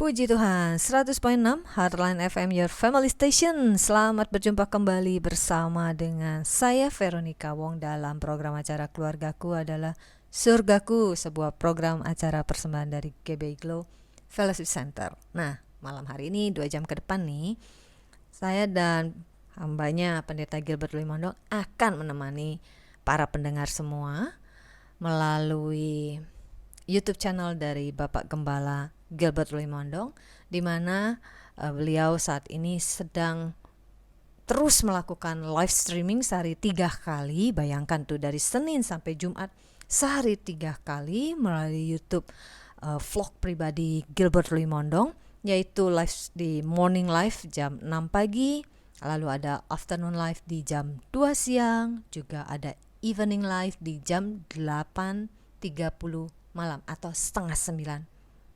Puji Tuhan, 100.6 Heartline FM Your Family Station. Selamat berjumpa kembali bersama dengan saya Veronica Wong dalam program acara Keluargaku adalah Surgaku, sebuah program acara persembahan dari GBI Glow Fellowship Center. Nah, malam hari ini 2 jam ke depan nih, saya dan hambanya Pendeta Gilbert Limondong akan menemani para pendengar semua melalui YouTube channel dari Bapak Gembala Gilbert Limondong, di mana beliau saat ini sedang terus melakukan live streaming sehari 3 kali. Bayangkan tuh, dari Senin sampai Jumat sehari 3 kali melalui YouTube vlog pribadi Gilbert Limondong, yaitu live di morning live jam 6 pagi, lalu ada afternoon live di jam 2 siang, juga ada evening live di jam 8.30 malam atau setengah 9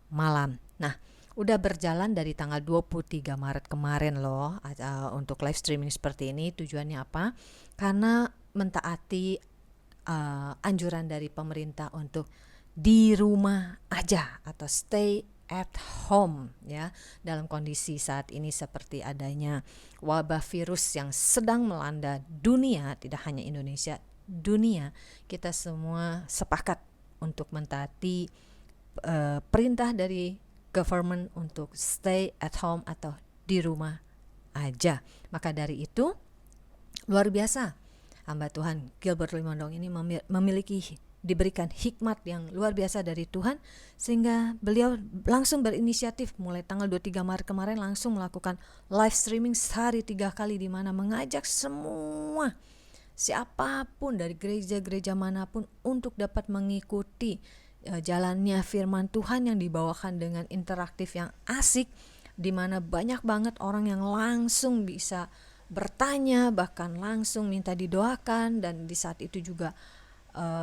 malam. Nah, udah berjalan dari tanggal 23 Maret kemarin loh untuk live streaming seperti ini. Tujuannya apa? Karena mentaati anjuran dari pemerintah untuk di rumah aja atau stay at home ya, dalam kondisi saat ini seperti adanya wabah virus yang sedang melanda dunia, tidak hanya Indonesia, dunia. Kita semua sepakat untuk mentaati perintah dari government untuk stay at home atau di rumah aja. Maka dari itu, luar biasa hamba Tuhan Gilbert Limondong ini diberikan hikmat yang luar biasa dari Tuhan, sehingga beliau langsung berinisiatif mulai tanggal 23 Maret kemarin langsung melakukan live streaming sehari 3 kali, di mana mengajak semua siapapun dari gereja-gereja manapun untuk dapat mengikuti jalannya firman Tuhan yang dibawakan dengan interaktif yang asik, di mana banyak banget orang yang langsung bisa bertanya, bahkan langsung minta didoakan. Dan di saat itu juga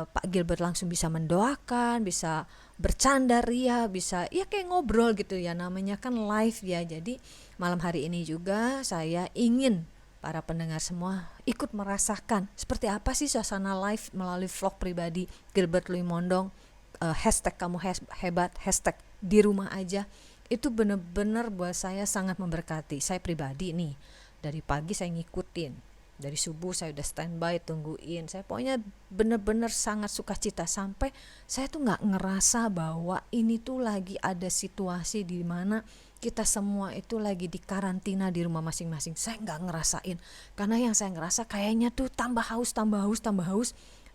Pak Gilbert langsung bisa mendoakan, bisa bercanda ria, bisa ya kayak ngobrol gitu ya, namanya kan live ya. Jadi malam hari ini juga saya ingin para pendengar semua ikut merasakan seperti apa sih suasana live melalui vlog pribadi Gilbert Limondong. Hashtag kamu hebat, hashtag di rumah aja, itu benar-benar buat saya sangat memberkati. Saya pribadi nih, dari pagi saya ngikutin, dari subuh saya udah standby tungguin. Saya pokoknya benar-benar sangat sukacita, sampai saya tuh nggak ngerasa bahwa ini tuh lagi ada situasi di mana kita semua itu lagi di karantina di rumah masing-masing. Saya nggak ngerasain, karena yang saya ngerasa kayaknya tuh tambah haus,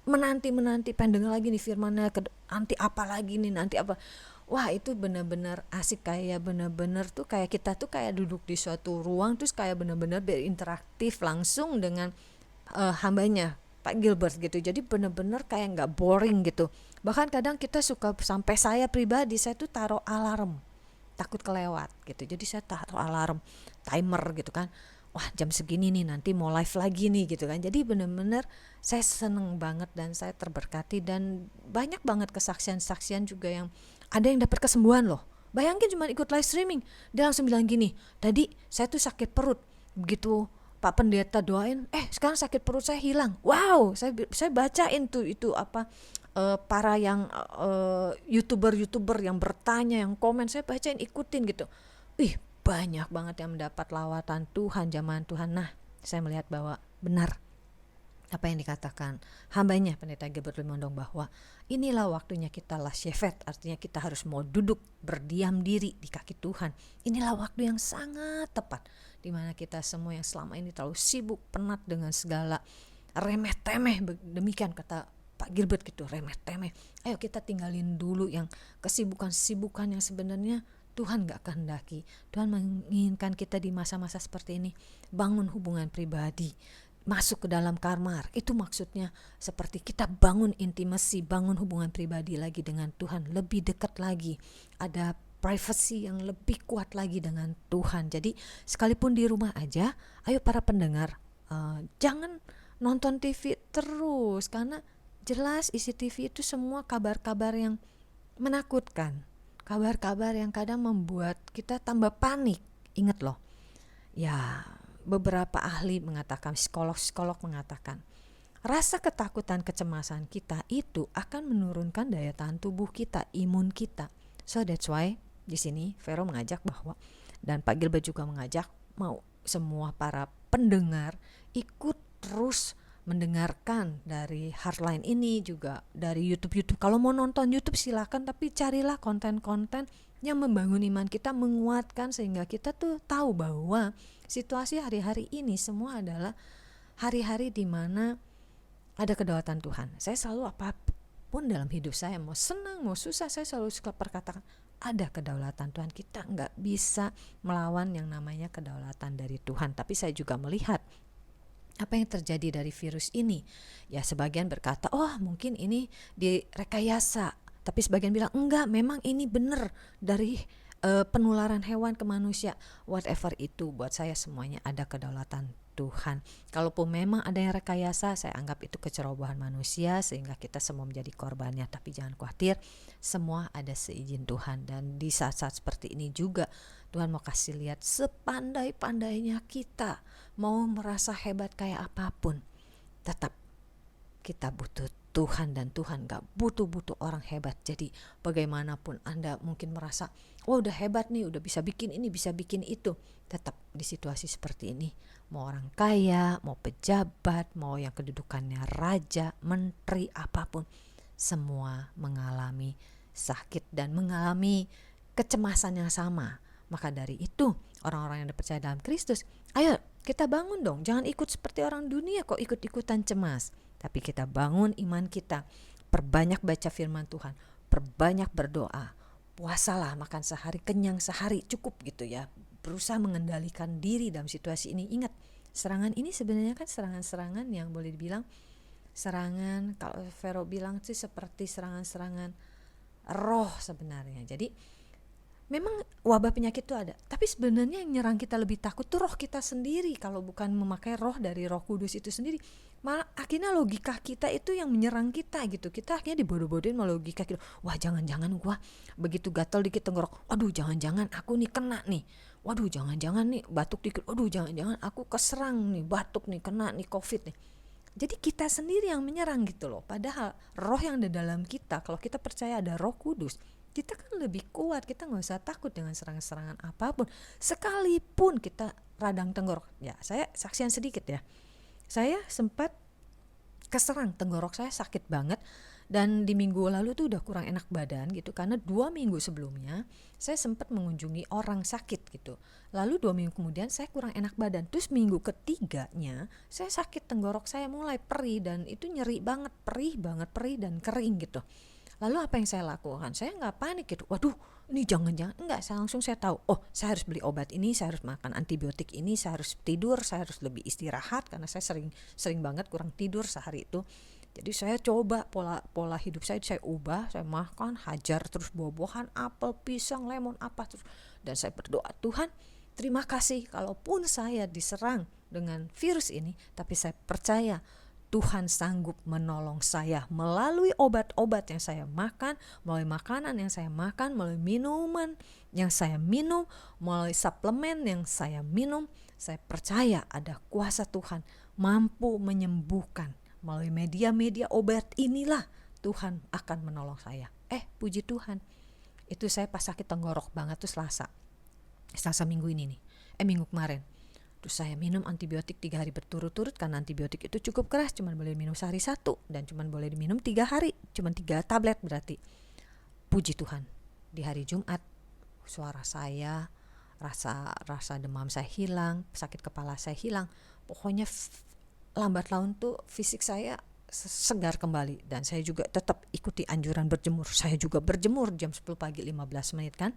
menanti pengen denger lagi nih firmannya, nanti apa lagi nih, nanti apa. Wah, itu benar-benar asik, kayak benar-benar tuh kayak kita tuh kayak duduk di suatu ruang, terus kayak benar-benar berinteraktif langsung dengan hambanya Pak Gilbert gitu. Jadi benar-benar kayak nggak boring gitu. Bahkan kadang kita suka, sampai saya pribadi, saya tuh taruh alarm, takut kelewat gitu. Jadi saya taruh alarm timer gitu kan, wah jam segini nih nanti mau live lagi nih gitu kan. Jadi benar-benar saya seneng banget dan saya terberkati, dan banyak banget kesaksian-saksian juga yang ada yang dapat kesembuhan loh. Bayangin cuma ikut live streaming, dia langsung bilang gini, tadi saya tuh sakit perut, begitu Pak Pendeta doain, sekarang sakit perut saya hilang. Wow, saya bacain tuh itu apa, para yang youtuber yang bertanya, yang komen, saya bacain, ikutin gitu. Banyak banget yang mendapat lawatan Tuhan, jamahan Tuhan. Nah, saya melihat bahwa benar apa yang dikatakan hambanya Pendeta Gilbert Limondong, bahwa inilah waktunya kita lasyefet, artinya kita harus mau duduk berdiam diri di kaki Tuhan. Inilah waktu yang sangat tepat, di mana kita semua yang selama ini terlalu sibuk, penat dengan segala remeh-temeh, demikian kata Pak Gilbert gitu, remeh-temeh. Ayo kita tinggalin dulu yang kesibukan-kesibukan yang sebenarnya Tuhan gak kehendaki. Tuhan menginginkan kita di masa-masa seperti ini bangun hubungan pribadi, masuk ke dalam kamar. Itu maksudnya seperti kita bangun intimasi, bangun hubungan pribadi lagi dengan Tuhan, lebih dekat lagi, ada privacy yang lebih kuat lagi dengan Tuhan. Jadi sekalipun di rumah aja, ayo para pendengar, jangan nonton TV terus, karena jelas isi TV itu semua kabar-kabar yang menakutkan, kabar-kabar yang kadang membuat kita tambah panik. Ingat loh, ya beberapa ahli mengatakan, psikolog mengatakan, rasa ketakutan, kecemasan kita itu akan menurunkan daya tahan tubuh kita, imun kita. So that's why di sini Vero mengajak bahwa, dan Pak Gilbert juga mengajak, mau semua para pendengar ikut terus mendengarkan dari Heartline ini, juga dari YouTube. Kalau mau nonton YouTube silakan, tapi carilah konten-konten yang membangun iman kita, menguatkan, sehingga kita tuh tahu bahwa situasi hari-hari ini semua adalah hari-hari di mana ada kedaulatan Tuhan. Saya selalu apapun dalam hidup saya, mau senang mau susah, saya selalu suka perkatakan ada kedaulatan Tuhan. Kita nggak bisa melawan yang namanya kedaulatan dari Tuhan. Tapi saya juga melihat apa yang terjadi dari virus ini. Ya sebagian berkata, oh mungkin ini direkayasa. Tapi sebagian bilang enggak, memang ini benar dari penularan hewan ke manusia. Whatever itu, buat saya semuanya ada kedaulatan Tuhan. Kalaupun memang ada yang rekayasa, saya anggap itu kecerobohan manusia sehingga kita semua menjadi korbannya. Tapi jangan khawatir, semua ada seizin Tuhan. Dan di saat-saat seperti ini juga Tuhan mau kasih lihat sepandai-pandainya kita, mau merasa hebat kayak apapun, tetap kita butuh Tuhan, dan Tuhan gak butuh orang hebat. Jadi bagaimanapun Anda mungkin merasa, wah udah hebat nih, udah bisa bikin ini, bisa bikin itu, tetap di situasi seperti ini, mau orang kaya, mau pejabat, mau yang kedudukannya raja, menteri, apapun, semua mengalami sakit dan mengalami kecemasan yang sama. Maka dari itu orang-orang yang percaya dalam Kristus, ayo kita bangun dong, jangan ikut seperti orang dunia kok ikut-ikutan cemas. Tapi kita bangun iman kita, perbanyak baca firman Tuhan, perbanyak berdoa, puasalah, makan sehari kenyang sehari cukup gitu ya. Berusaha mengendalikan diri dalam situasi ini. Ingat, serangan ini sebenarnya kan serangan-serangan yang boleh dibilang serangan, kalau Vero bilang sih seperti serangan-serangan roh sebenarnya. Jadi memang wabah penyakit itu ada, tapi sebenarnya yang nyerang kita lebih takut tuh roh kita sendiri, kalau bukan memakai roh dari Roh Kudus itu sendiri. Malah akhirnya logika kita itu yang menyerang kita gitu. Kita akhirnya dibodoh-bodohin sama logika kita. Wah jangan-jangan gua begitu gatal dikit tenggorok, waduh jangan-jangan aku nih kena nih, waduh jangan-jangan nih batuk dikit, waduh jangan-jangan aku keserang nih, batuk nih, kena nih COVID nih. Jadi kita sendiri yang menyerang gitu loh. Padahal roh yang ada dalam kita, kalau kita percaya ada Roh Kudus, kita kan lebih kuat. Kita gak usah takut dengan serangan-serangan apapun, sekalipun kita radang tenggorok. Ya saya saksian sedikit ya, saya sempat keserang, tenggorok saya sakit banget, dan di minggu lalu tuh udah kurang enak badan gitu, karena 2 minggu sebelumnya saya sempat mengunjungi orang sakit gitu. Lalu 2 minggu kemudian saya kurang enak badan, terus minggu ketiganya saya sakit, tenggorok saya mulai perih, dan itu nyeri banget, perih dan kering gitu. Lalu apa yang saya lakukan? Saya nggak panik gitu. Waduh, ini jangan-jangan. Enggak, saya langsung saya tahu. Oh, saya harus beli obat ini, saya harus makan antibiotik ini, saya harus tidur, saya harus lebih istirahat karena saya sering banget kurang tidur sehari itu. Jadi saya coba pola hidup saya ubah, saya makan, hajar terus buah-buahan, apel, pisang, lemon, apa terus. Dan saya berdoa, Tuhan, terima kasih kalaupun saya diserang dengan virus ini, tapi saya percaya Tuhan sanggup menolong saya melalui obat-obat yang saya makan, melalui makanan yang saya makan, melalui minuman yang saya minum, melalui suplemen yang saya minum. Saya percaya ada kuasa Tuhan mampu menyembuhkan. Melalui media-media obat inilah Tuhan akan menolong saya. Puji Tuhan. Itu saya pas sakit tenggorok banget tuh Selasa minggu ini nih. Minggu kemarin. Terus saya minum antibiotik 3 hari berturut-turut, karena antibiotik itu cukup keras, cuma boleh minum sehari 1, dan cuma boleh diminum 3 hari, cuma 3 tablet berarti. Puji Tuhan, di hari Jumat suara saya, rasa demam saya hilang, sakit kepala saya hilang. Pokoknya lambat laun tuh fisik saya segar kembali, dan saya juga tetap ikuti anjuran berjemur. Saya juga berjemur jam 10 pagi 15 menit kan.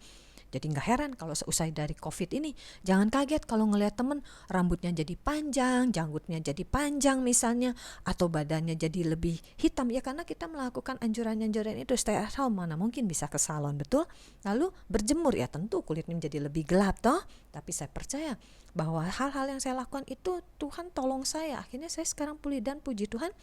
Jadi gak heran kalau seusai dari COVID ini, jangan kaget kalau ngelihat temen rambutnya jadi panjang, janggutnya jadi panjang misalnya, atau badannya jadi lebih hitam. Ya karena kita melakukan anjuran-anjuran itu, stay at home, mana mungkin bisa ke salon, betul? Lalu berjemur, ya tentu kulitnya menjadi lebih gelap toh. Tapi saya percaya bahwa hal-hal yang saya lakukan itu Tuhan tolong saya. Akhirnya saya sekarang pulih, dan puji Tuhan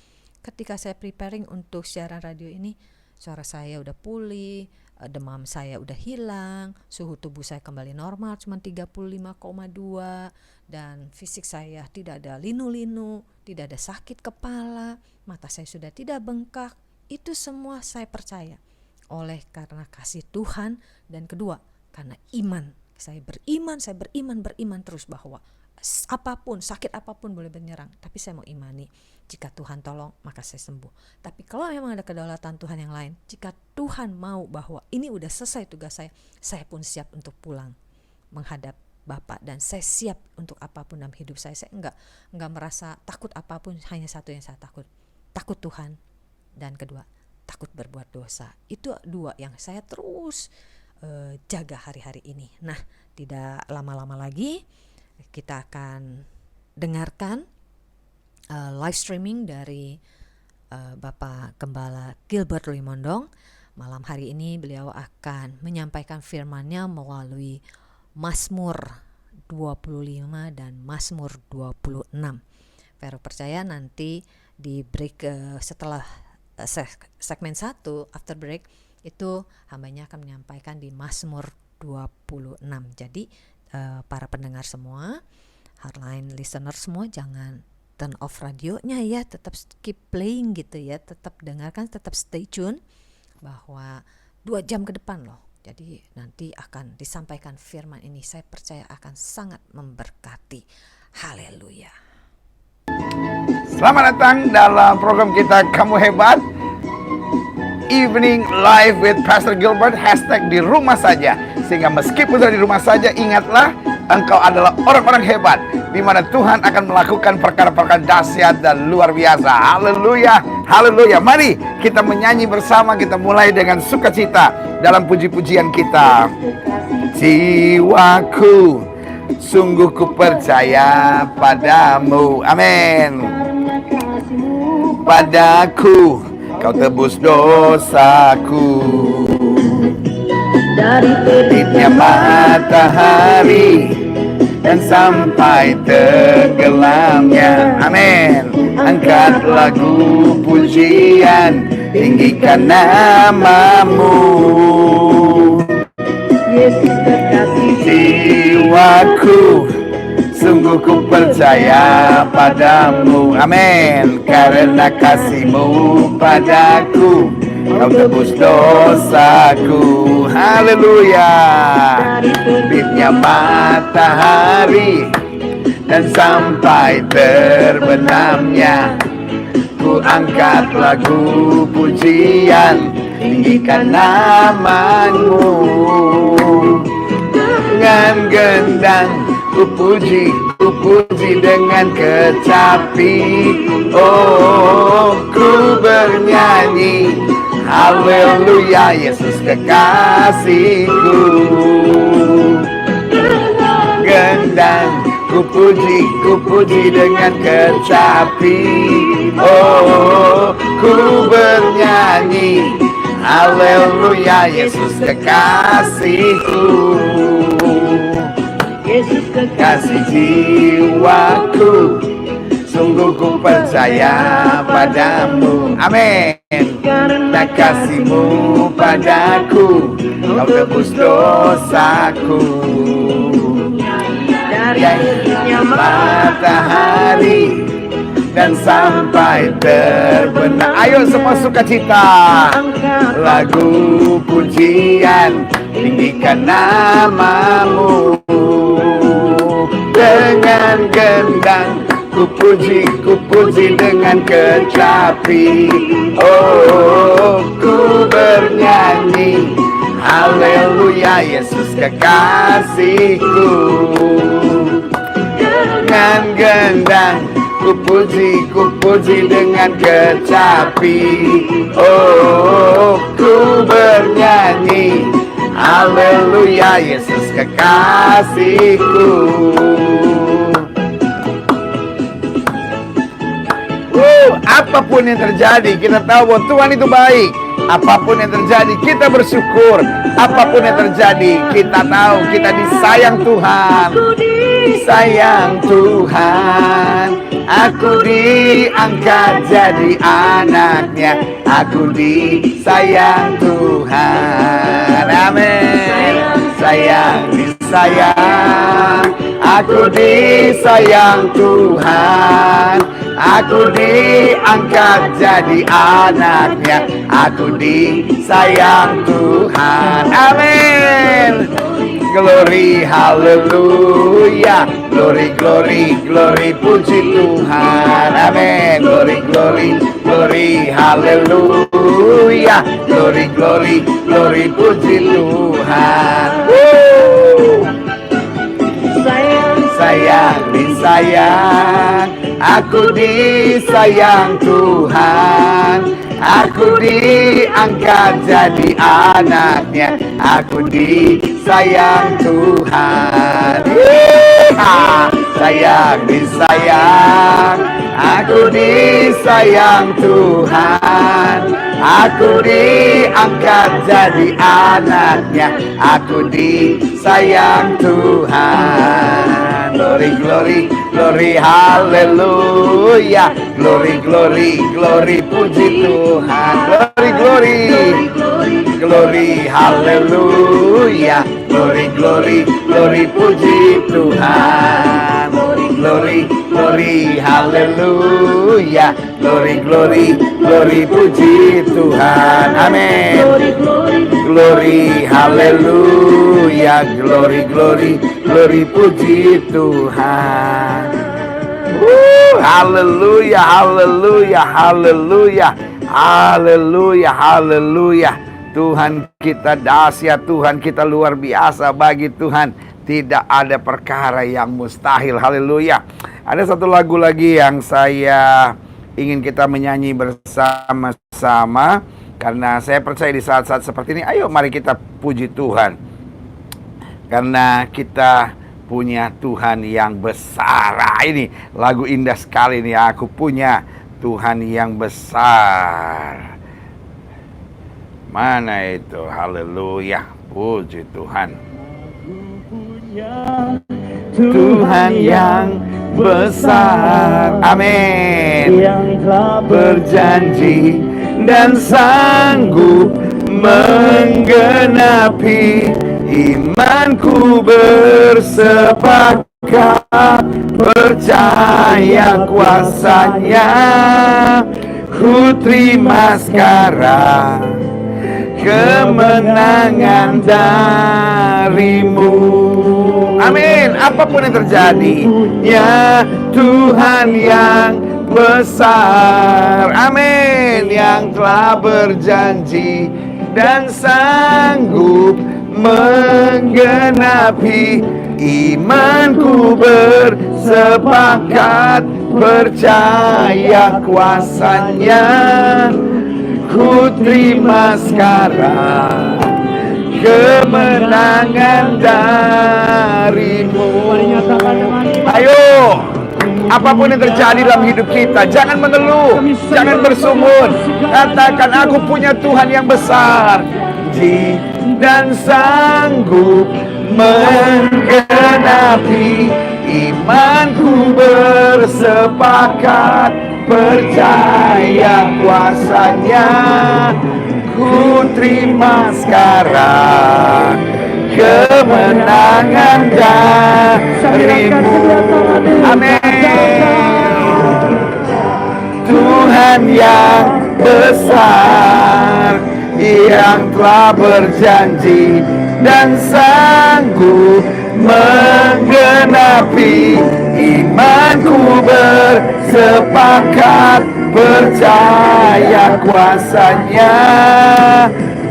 ketika saya preparing untuk siaran radio ini, suara saya udah pulih, demam saya udah hilang, suhu tubuh saya kembali normal cuma 35,2, dan fisik saya tidak ada linu-linu, tidak ada sakit kepala, mata saya sudah tidak bengkak. Itu semua saya percaya oleh karena kasih Tuhan, dan kedua Karena iman, saya beriman terus bahwa apapun, sakit apapun boleh menyerang, tapi saya mau imani jika Tuhan tolong maka saya sembuh. Tapi kalau memang ada kedaulatan Tuhan yang lain, jika Tuhan mau bahwa ini udah selesai tugas saya pun siap untuk pulang menghadap Bapa, dan saya siap untuk apapun dalam hidup saya. Saya enggak merasa takut apapun, hanya satu yang saya takut Tuhan, dan kedua takut berbuat dosa. Itu dua yang saya terus jaga hari-hari ini. Nah, tidak lama-lama lagi kita akan dengarkan live streaming dari Bapak Gembala Gilbert Limondong. Malam hari ini beliau akan menyampaikan firman-Nya melalui Mazmur 25 dan Mazmur 26. Vero percaya nanti di break setelah segmen 1 after break itu hambanya akan menyampaikan di Mazmur 26. Jadi para pendengar semua, hardline listener semua, jangan turn off radionya ya, tetap keep playing gitu ya, tetap dengarkan, tetap stay tune, bahwa 2 jam ke depan loh. Jadi nanti akan disampaikan firman ini, saya percaya akan sangat memberkati. Haleluya. Selamat datang dalam program kita Kamu Hebat Evening Live with Pastor Gilbert, hashtag di rumah saja. Sehingga meskipun sudah di rumah saja, ingatlah engkau adalah orang-orang hebat, di mana Tuhan akan melakukan perkara-perkara dahsyat dan luar biasa. Haleluya, haleluya. Mari kita menyanyi bersama, kita mulai dengan sukacita dalam puji-pujian kita. Jiwaku, sungguh ku percaya padamu. Amin. Padaku kau tebus dosaku, dari terbitnya matahari dan sampai tenggelamnya. Amin. Angkat lagu pujian, tinggikan namamu. Yesus kekasih jiwaku, sungguh ku percaya padamu. Amin. Karena kasih-Mu padaku, kau tebus dosaku. Haleluya. Terbitnya matahari dan sampai terbenamnya, ku angkat lagu pujian, tinggikan namamu. Dengan gendang ku puji dengan kecapi. Oh, ku bernyanyi haleluya, Yesus kekasihku. Gendang ku puji dengan kecapi. Oh, ku bernyanyi haleluya, Yesus kekasihku. Yesus kekasih jiwaku, sungguh ku percaya padamu. Amin. Karena kasih-Mu padaku, kau tebus dosaku. Dari terbitnya matahari dan sampai terbenam. Ayo semua sukacita, lagu pujian, tinggikan namamu. Dengan gendang ku puji dengan kecapi. Oh, ku bernyanyi haleluya, Yesus kekasihku. Dengan gendang ku puji dengan kecapi. Oh, ku bernyanyi haleluya, Yesus kekasihku. Apapun yang terjadi, kita tahu bahwa Tuhan itu baik. Apapun yang terjadi, kita bersyukur. Apapun yang terjadi, kita tahu kita disayang Tuhan. Disayang Tuhan. Aku diangkat jadi anaknya. Aku disayang Tuhan. Amin. Disayang. Aku disayang Tuhan. Aku diangkat jadi anaknya. Aku disayang Tuhan. Amin. glory, haleluya. Glory, glory, glory, puji Tuhan. Amin. Glory, glory, glory, haleluya. Glory, glory, glory, puji Tuhan. Sayang, disayang, aku disayang Tuhan. Aku diangkat jadi anaknya. Aku disayang Tuhan. Sayang, disayang, aku disayang Tuhan. Aku diangkat jadi anaknya. Aku disayang Tuhan. Glory, glory, glory, haleluya. Glory, glory, glory, puji Tuhan. Glory, glory, glory, haleluya. Glory, glory, glory, puji Tuhan. Glory, glory, haleluya. Glory, glory, glory, puji Tuhan. Amin. Glory, haleluya. Glory, glory, glory, puji Tuhan. Haleluya, haleluya, haleluya, haleluya, haleluya. Tuhan kita dahsyat, Tuhan kita luar biasa. Bagi Tuhan tidak ada perkara yang mustahil. Haleluya. Ada satu lagu lagi yang saya ingin kita menyanyi bersama-sama, karena saya percaya di saat-saat seperti ini, ayo mari kita puji Tuhan. Karena kita punya Tuhan yang besar. Ini lagu indah sekali nih. Aku punya Tuhan yang besar. Mana itu? Haleluya. Puji Tuhan. Tuhan yang besar. Amin. Yang telah berjanji dan sanggup menggenapi. Imanku bersepakat, percaya kuasanya. Ku terima sekarang kemenangan darimu. Amin. Apapun yang terjadi, ya Tuhan yang besar. Amin. Yang telah berjanji dan sanggup menggenapi. Imanku bersepakat, percaya kuasanya. Ku terima sekarang kemenangan darimu. Ayo, apapun yang terjadi dalam hidup kita, jangan mengeluh, jangan bersungut. Katakan, aku punya Tuhan yang besar dan sanggup menggenapi. Imanku bersepakat, percaya kuasanya. Ku terima sekarang kemenangan darimu. Amin. Tuhan yang besar, yang telah berjanji dan sanggup menggenapi. Imanku bersepakat, percaya kuasanya.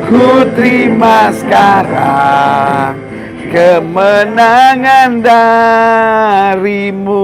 Ku terima sekarang kemenangan darimu.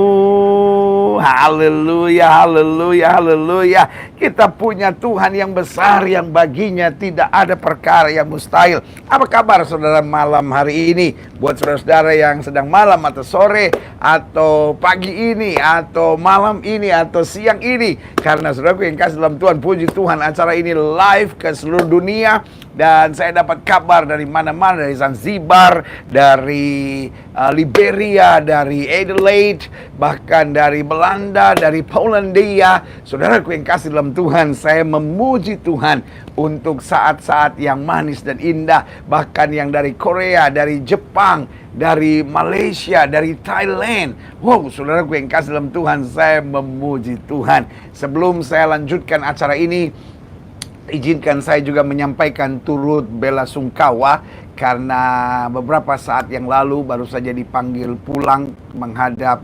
Haleluya, haleluya, haleluya. Kita punya Tuhan yang besar, yang baginya tidak ada perkara yang mustahil. Apa kabar saudara malam hari ini? Buat saudara-saudara yang sedang malam atau sore atau pagi ini atau malam ini atau siang ini, karena saudaraku yang kasih dalam Tuhan, puji Tuhan, acara ini live ke seluruh dunia. Dan saya dapat kabar dari mana-mana, dari Zanzibar, dari Liberia, dari Adelaide, bahkan dari Belanda, dari Polandia. Saudaraku yang kasih dalam Tuhan, saya memuji Tuhan untuk saat-saat yang manis dan indah. Bahkan yang dari Korea, dari Jepang, dari Malaysia, dari Thailand. Wow, saudaraku yang kasih dalam Tuhan, saya memuji Tuhan. Sebelum saya lanjutkan acara ini, Izinkan saya juga menyampaikan turut bela sungkawa karena beberapa saat yang lalu baru saja dipanggil pulang menghadap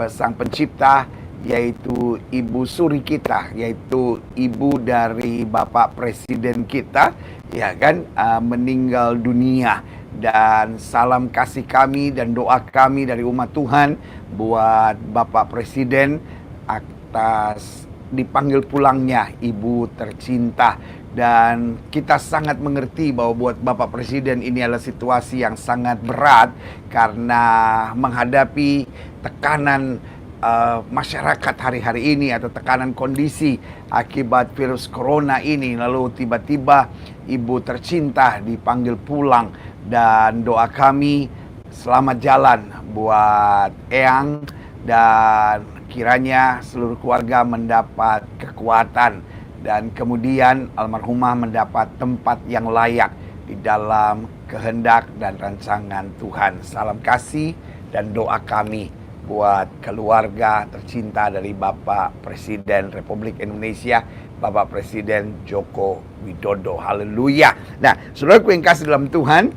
Sang Pencipta, yaitu Ibu Suri kita, yaitu ibu dari Bapak Presiden kita, ya kan, meninggal dunia. Dan salam kasih kami dan doa kami dari umat Tuhan buat Bapak Presiden atas dipanggil pulangnya ibu tercinta. Dan kita sangat mengerti bahwa buat Bapak Presiden ini adalah situasi yang sangat berat karena menghadapi tekanan masyarakat hari-hari ini atau tekanan kondisi akibat virus corona ini. Lalu tiba-tiba ibu tercinta dipanggil pulang, dan doa kami selamat jalan buat Eyang, dan kiranya seluruh keluarga mendapat kekuatan dan kemudian almarhumah mendapat tempat yang layak di dalam kehendak dan rancangan Tuhan. Salam kasih dan doa kami buat keluarga tercinta dari Bapak Presiden Republik Indonesia, Bapak Presiden Joko Widodo. Haleluya. Nah, saudaraku yang kasih dalam Tuhan,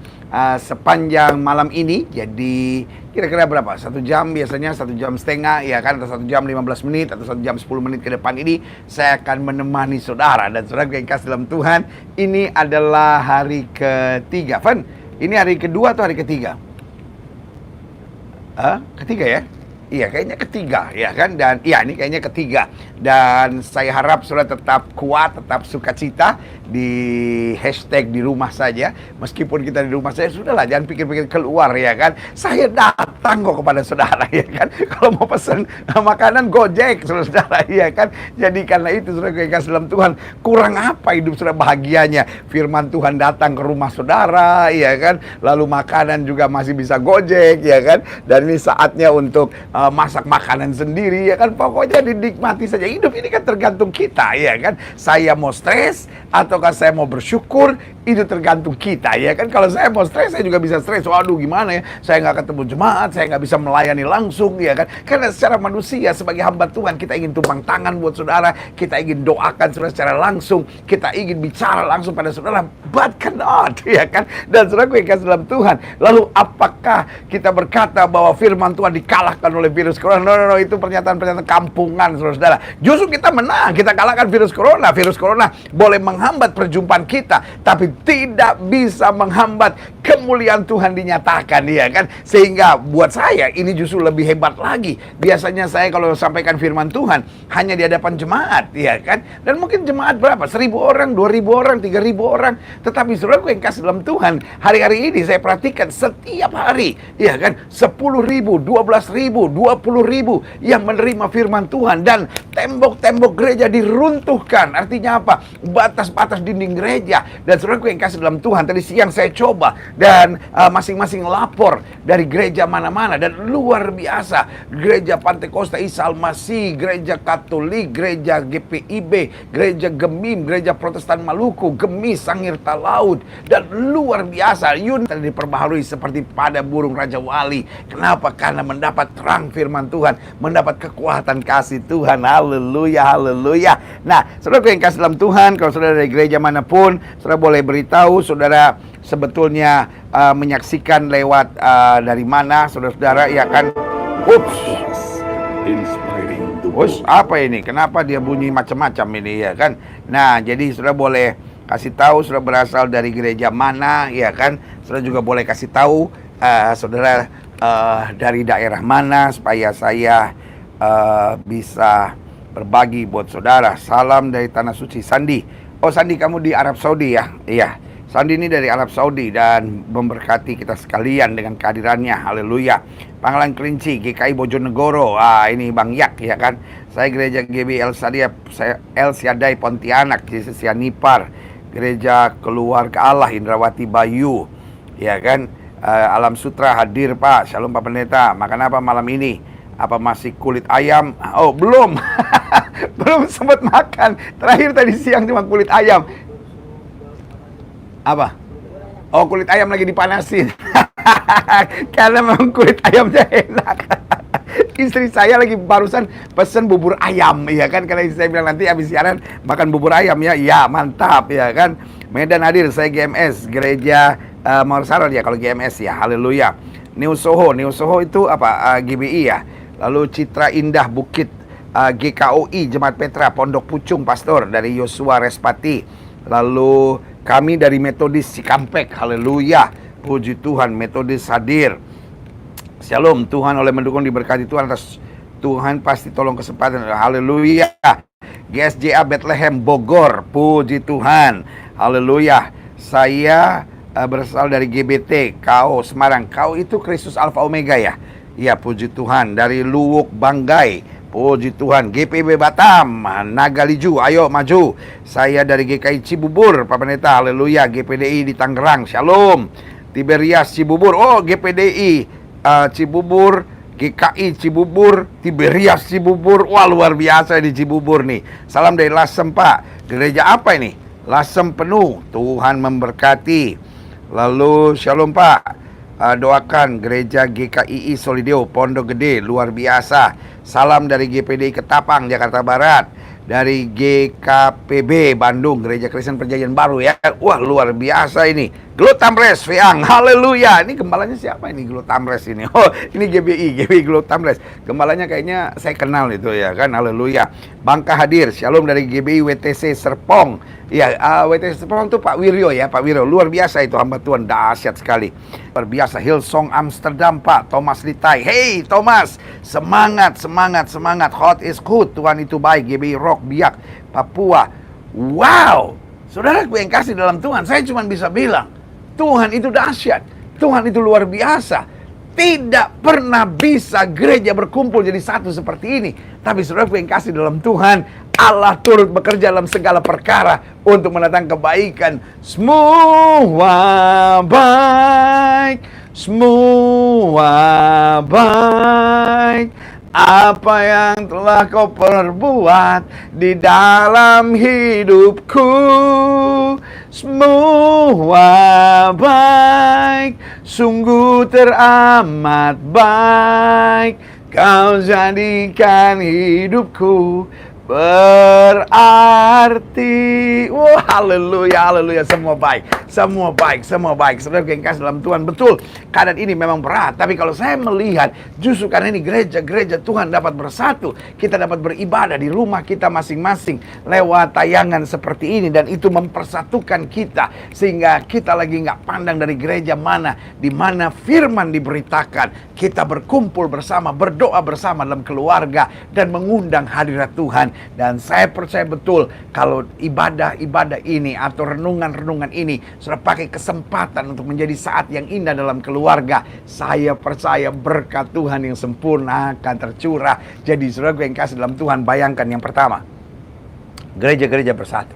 sepanjang malam ini, jadi kira-kira berapa? 1 jam, biasanya 1 jam setengah, ya kan, atau 1 jam 15 menit, atau 1 jam 10 menit ke depan ini, saya akan menemani saudara. Dan saudaraku yang kasih dalam Tuhan, ini adalah hari ketiga. Van, ini hari kedua atau hari ketiga? Ketiga ya? Iya, kayaknya ketiga, ya kan? Dan iya, ini kayaknya ketiga. Dan saya harap saudara tetap kuat, tetap sukacita di hashtag di rumah saja. Meskipun kita di rumah saja, sudahlah, jangan pikir-pikir keluar, ya kan? Saya datang kok kepada saudara, ya kan? Kalau mau pesan makanan, Gojek, saudara, ya kan? Jadi karena itu, saudara yang kasih dalam Tuhan, kurang apa hidup saudara bahagianya? Firman Tuhan datang ke rumah saudara, ya kan? Lalu makanan juga masih bisa Gojek, ya kan? Dan ini saatnya untuk masak makanan sendiri, ya kan? Pokoknya dinikmati saja. Hidup ini kan tergantung kita, ya kan? Saya mau stres ataukah saya mau bersyukur, itu tergantung kita, ya kan? Kalau saya mau stres, saya juga bisa stres. Waduh, gimana ya? Saya nggak ketemu jemaat, saya nggak bisa melayani langsung, ya kan? Karena secara manusia, sebagai hamba Tuhan, kita ingin tumpang tangan buat saudara, kita ingin doakan saudara secara langsung, kita ingin bicara langsung pada saudara, but cannot, ya kan? Dan saudaraku yang kasih dalam Tuhan, lalu apakah kita berkata bahwa firman Tuhan dikalahkan oleh virus corona? No, itu pernyataan-pernyataan kampungan, saudara-saudara. Justru kita menang, kita kalahkan virus corona. Virus corona boleh menghambat perjumpaan kita, tapi tidak bisa menghambat kemuliaan Tuhan dinyatakan, ya kan? Sehingga buat saya ini justru lebih hebat lagi. Biasanya saya kalau sampaikan firman Tuhan hanya di hadapan jemaat, ya kan? Dan mungkin jemaat berapa? 1.000 orang, 2.000 orang, 3.000 orang. Tetapi saudaraku yang kasih dalam Tuhan, hari-hari ini saya perhatikan setiap hari, ya kan? 10.000, 12.000, 20.000 yang menerima firman Tuhan, dan tembok-tembok gereja diruntuhkan. Artinya apa? Batas-batas dinding gereja. Dan saudaraku yang kasih dalam Tuhan, tadi siang saya coba, dan masing-masing lapor dari gereja mana-mana, dan luar biasa. Gereja Pantekosta Isa Al-Masih, gereja Katolik, gereja GPIB, gereja Gemim, gereja Protestan Maluku, Gemis, Sangirta Laut, dan luar biasa. Yun diperbaharui seperti pada burung Raja Wali. Kenapa? Karena mendapat terang firman Tuhan, mendapat kekuatan kasih Tuhan. Haleluya, haleluya. Nah, saudara yang kasih dalam Tuhan, kalau saudara dari gereja manapun, saudara boleh beritahu saudara sebetulnya menyaksikan lewat dari mana, saudara-saudara, ya kan? Ups, apa ini? Kenapa dia bunyi macam-macam ini, ya kan? Nah, jadi saudara boleh kasih tahu saudara berasal dari gereja mana, ya kan? Saudara juga boleh kasih tahu saudara dari daerah mana, supaya saya bisa berbagi buat saudara. Salam dari Tanah Suci. Sandi. Oh, Sandi, kamu di Arab Saudi, ya? Iya. Sandi ini dari Arab Saudi dan memberkati kita sekalian dengan kehadirannya. Haleluya. Pangkalan Kerinci, GKI Bojonegoro. Ini Bang Yak, ya kan? Saya gereja GB El Shaddai Pontianak, Yesus Nipar, gereja Keluarga Allah Indrawati Bayu, ya kan? Alam Sutra hadir, Pak. Shalom Pak Pendeta. Makan apa malam ini? Apa masih kulit ayam? Oh, belum. Belum sempat makan. Terakhir tadi siang cuma kulit ayam. Apa? Oh, kulit ayam lagi dipanasin. Karena memang kulit ayamnya enak. Istri saya lagi barusan pesen bubur ayam, ya kan? Karena istri saya bilang nanti habis siaran makan bubur ayam ya. Ya, mantap ya kan. Medan hadir, saya GMS, Gereja Morsaron ya kalau GMS ya. Haleluya. New Soho itu apa? GBI ya. Lalu Citra Indah Bukit, GKOI Jemaat Petra Pondok Pucung Pastor dari Yosua Respati. Lalu kami dari Metodis Cikampek. Haleluya. Puji Tuhan, Metodis hadir. Shalom, Tuhan oleh mendukung diberkati Tuhan atas Tuhan pasti tolong kesempatan. Haleluya. GSJA Bethlehem Bogor, puji Tuhan. Haleluya. Saya berasal dari GBT KO Semarang. KO itu Kristus Alfa Omega ya. Iya, puji Tuhan. Dari Luwuk Banggai, puji Tuhan. GPB Batam, Nagaliju, ayo maju. Saya dari GKI Cibubur, Pak Pendeta. Haleluya. GPDI di Tangerang. Shalom. Tiberias Cibubur. Oh, GPDI Cibubur, GKI Cibubur, Tiberias Cibubur. Wah, luar biasa di Cibubur nih. Salam dari Lasem, Pak. Gereja apa ini? Lasem penuh. Tuhan memberkati. Lalu shalom, Pak. Doakan gereja GKII Solideo Pondok Gede, luar biasa. Salam dari GPDI Ketapang, Jakarta Barat. Dari GKPB Bandung, Gereja Kristen Perjanjian Baru ya. Wah, luar biasa ini. Glotamres Veang, haleluya. Ini gembalanya siapa ini Glotamres ini? Oh, ini GBI Glotamres. Gembalanya kayaknya saya kenal itu ya kan, haleluya. Bangka hadir, shalom dari GBI WTC Serpong. Ya, WTC Serpong itu Pak Wiryo ya, Pak Wiryo. Luar biasa itu hamba Tuhan, dahsyat sekali. Luar biasa. Hillsong Amsterdam, Pak Thomas Litai. Hey Thomas, semangat. Hot is good, Tuhan itu baik. GBI Rock Biak, Papua. Wow, saudara yang kasih dalam Tuhan, saya cuma bisa bilang Tuhan itu dahsyat, Tuhan itu luar biasa. Tidak pernah bisa gereja berkumpul jadi satu seperti ini. Tapi saudara yang kasih dalam Tuhan, Allah turut bekerja dalam segala perkara untuk mendatangkan kebaikan. Semua baik, apa yang telah kau perbuat di dalam hidupku. Semua baik, sungguh teramat baik. Kau jadikan hidupku berarti. Wah, haleluya. Semua baik. Saudara yang kasih dalam Tuhan, betul keadaan ini memang berat, tapi kalau saya melihat justru karena ini gereja Tuhan dapat bersatu, kita dapat beribadah di rumah kita masing-masing lewat tayangan seperti ini, dan itu mempersatukan kita sehingga kita lagi nggak pandang dari gereja mana, di mana firman diberitakan. Kita berkumpul bersama, berdoa bersama dalam keluarga dan mengundang hadirat Tuhan. Dan saya percaya betul kalau ibadah ini atau renungan ini sudah pakai kesempatan untuk menjadi saat yang indah dalam keluarga, saya percaya berkat Tuhan yang sempurna akan tercurah. Jadi saudara yang kasih dalam Tuhan, bayangkan yang pertama, gereja-gereja bersatu.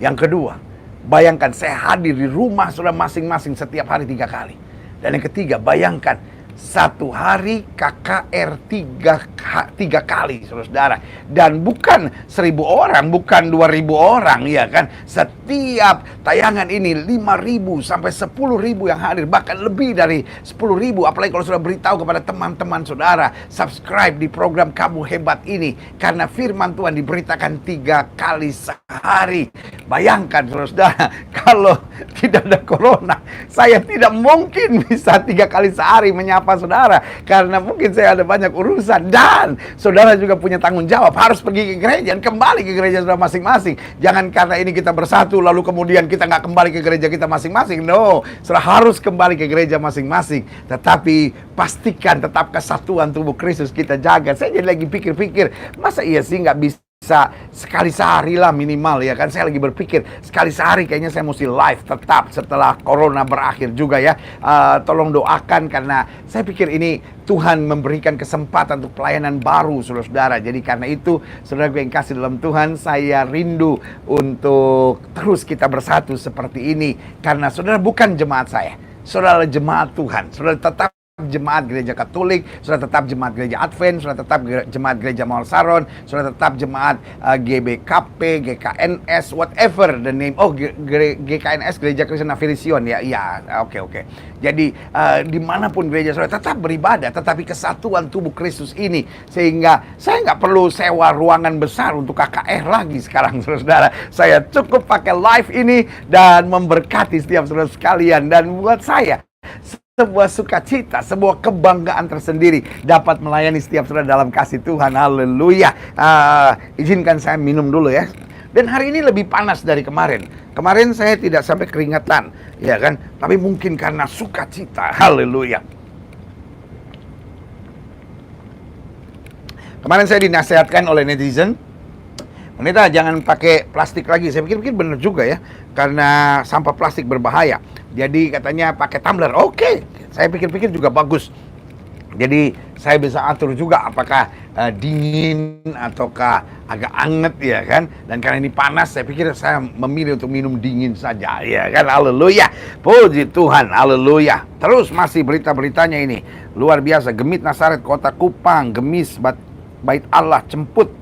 Yang kedua, bayangkan saya hadir di rumah saudara masing-masing setiap hari 3 kali. Dan yang ketiga, bayangkan satu hari KKR 3 kali, saudara. Dan bukan 1.000 orang, bukan 2.000 orang, ya kan. Setiap tayangan ini 5.000 sampai 10.000 yang hadir, bahkan lebih dari 10.000. Apalagi kalau sudah beritahu kepada teman-teman saudara, subscribe di program Kamu Hebat ini, karena firman Tuhan diberitakan 3 kali sehari. Bayangkan saudara, kalau tidak ada corona, saya tidak mungkin bisa 3 kali sehari menyapa saudara, karena mungkin saya ada banyak urusan, dan saudara juga punya tanggung jawab harus pergi ke gereja dan kembali ke gereja saudara masing-masing. Jangan karena ini kita bersatu lalu kemudian kita nggak kembali ke gereja kita masing-masing. No, saudara harus kembali ke gereja masing-masing, tetapi pastikan tetap kesatuan tubuh Kristus kita jaga. Saya jadi lagi pikir-pikir, masa iya sih nggak bisa sekali sehari lah minimal, ya kan. Saya lagi berpikir sekali sehari kayaknya saya mesti live tetap setelah corona berakhir juga ya. Tolong doakan, karena saya pikir ini Tuhan memberikan kesempatan untuk pelayanan baru saudara-saudara. Jadi karena itu saudara yang kasih dalam Tuhan, saya rindu untuk terus kita bersatu seperti ini, karena saudara bukan jemaat saya, saudara jemaat Tuhan. Saudara tetap jemaat gereja Katolik, sudah tetap jemaat gereja Advent, sudah tetap jemaat gereja Mawar Saron, sudah tetap jemaat GBKP, GKNS, whatever the name. Oh, GKNS, Gereja Kristen Afilision ya. Iya, oke. Jadi dimanapun gereja sudah tetap beribadah, tetapi kesatuan tubuh Kristus ini, sehingga saya nggak perlu sewa ruangan besar untuk KKR lagi sekarang, saudara. Saya cukup pakai live ini dan memberkati setiap saudara sekalian. Dan buat saya sebuah sukacita, sebuah kebanggaan tersendiri dapat melayani setiap saudara dalam kasih Tuhan. Haleluya. Izinkan saya minum dulu ya. Dan hari ini lebih panas dari kemarin. Kemarin saya tidak sampai keringatan, ya kan? Tapi mungkin karena sukacita. Haleluya. Kemarin saya dinasihatkan oleh netizen, "Pendeta, jangan pakai plastik lagi." Saya pikir benar juga ya, karena sampah plastik berbahaya. Jadi katanya pakai tumbler. Oke, saya pikir-pikir juga bagus. Jadi saya bisa atur juga apakah dingin ataukah agak anget, ya kan. Dan karena ini panas, saya pikir saya memilih untuk minum dingin saja, ya kan. Haleluya, puji Tuhan, haleluya. Terus masih berita-beritanya ini luar biasa. Gemit Nasaret Kota Kupang, Gemis Bait Allah Cemput,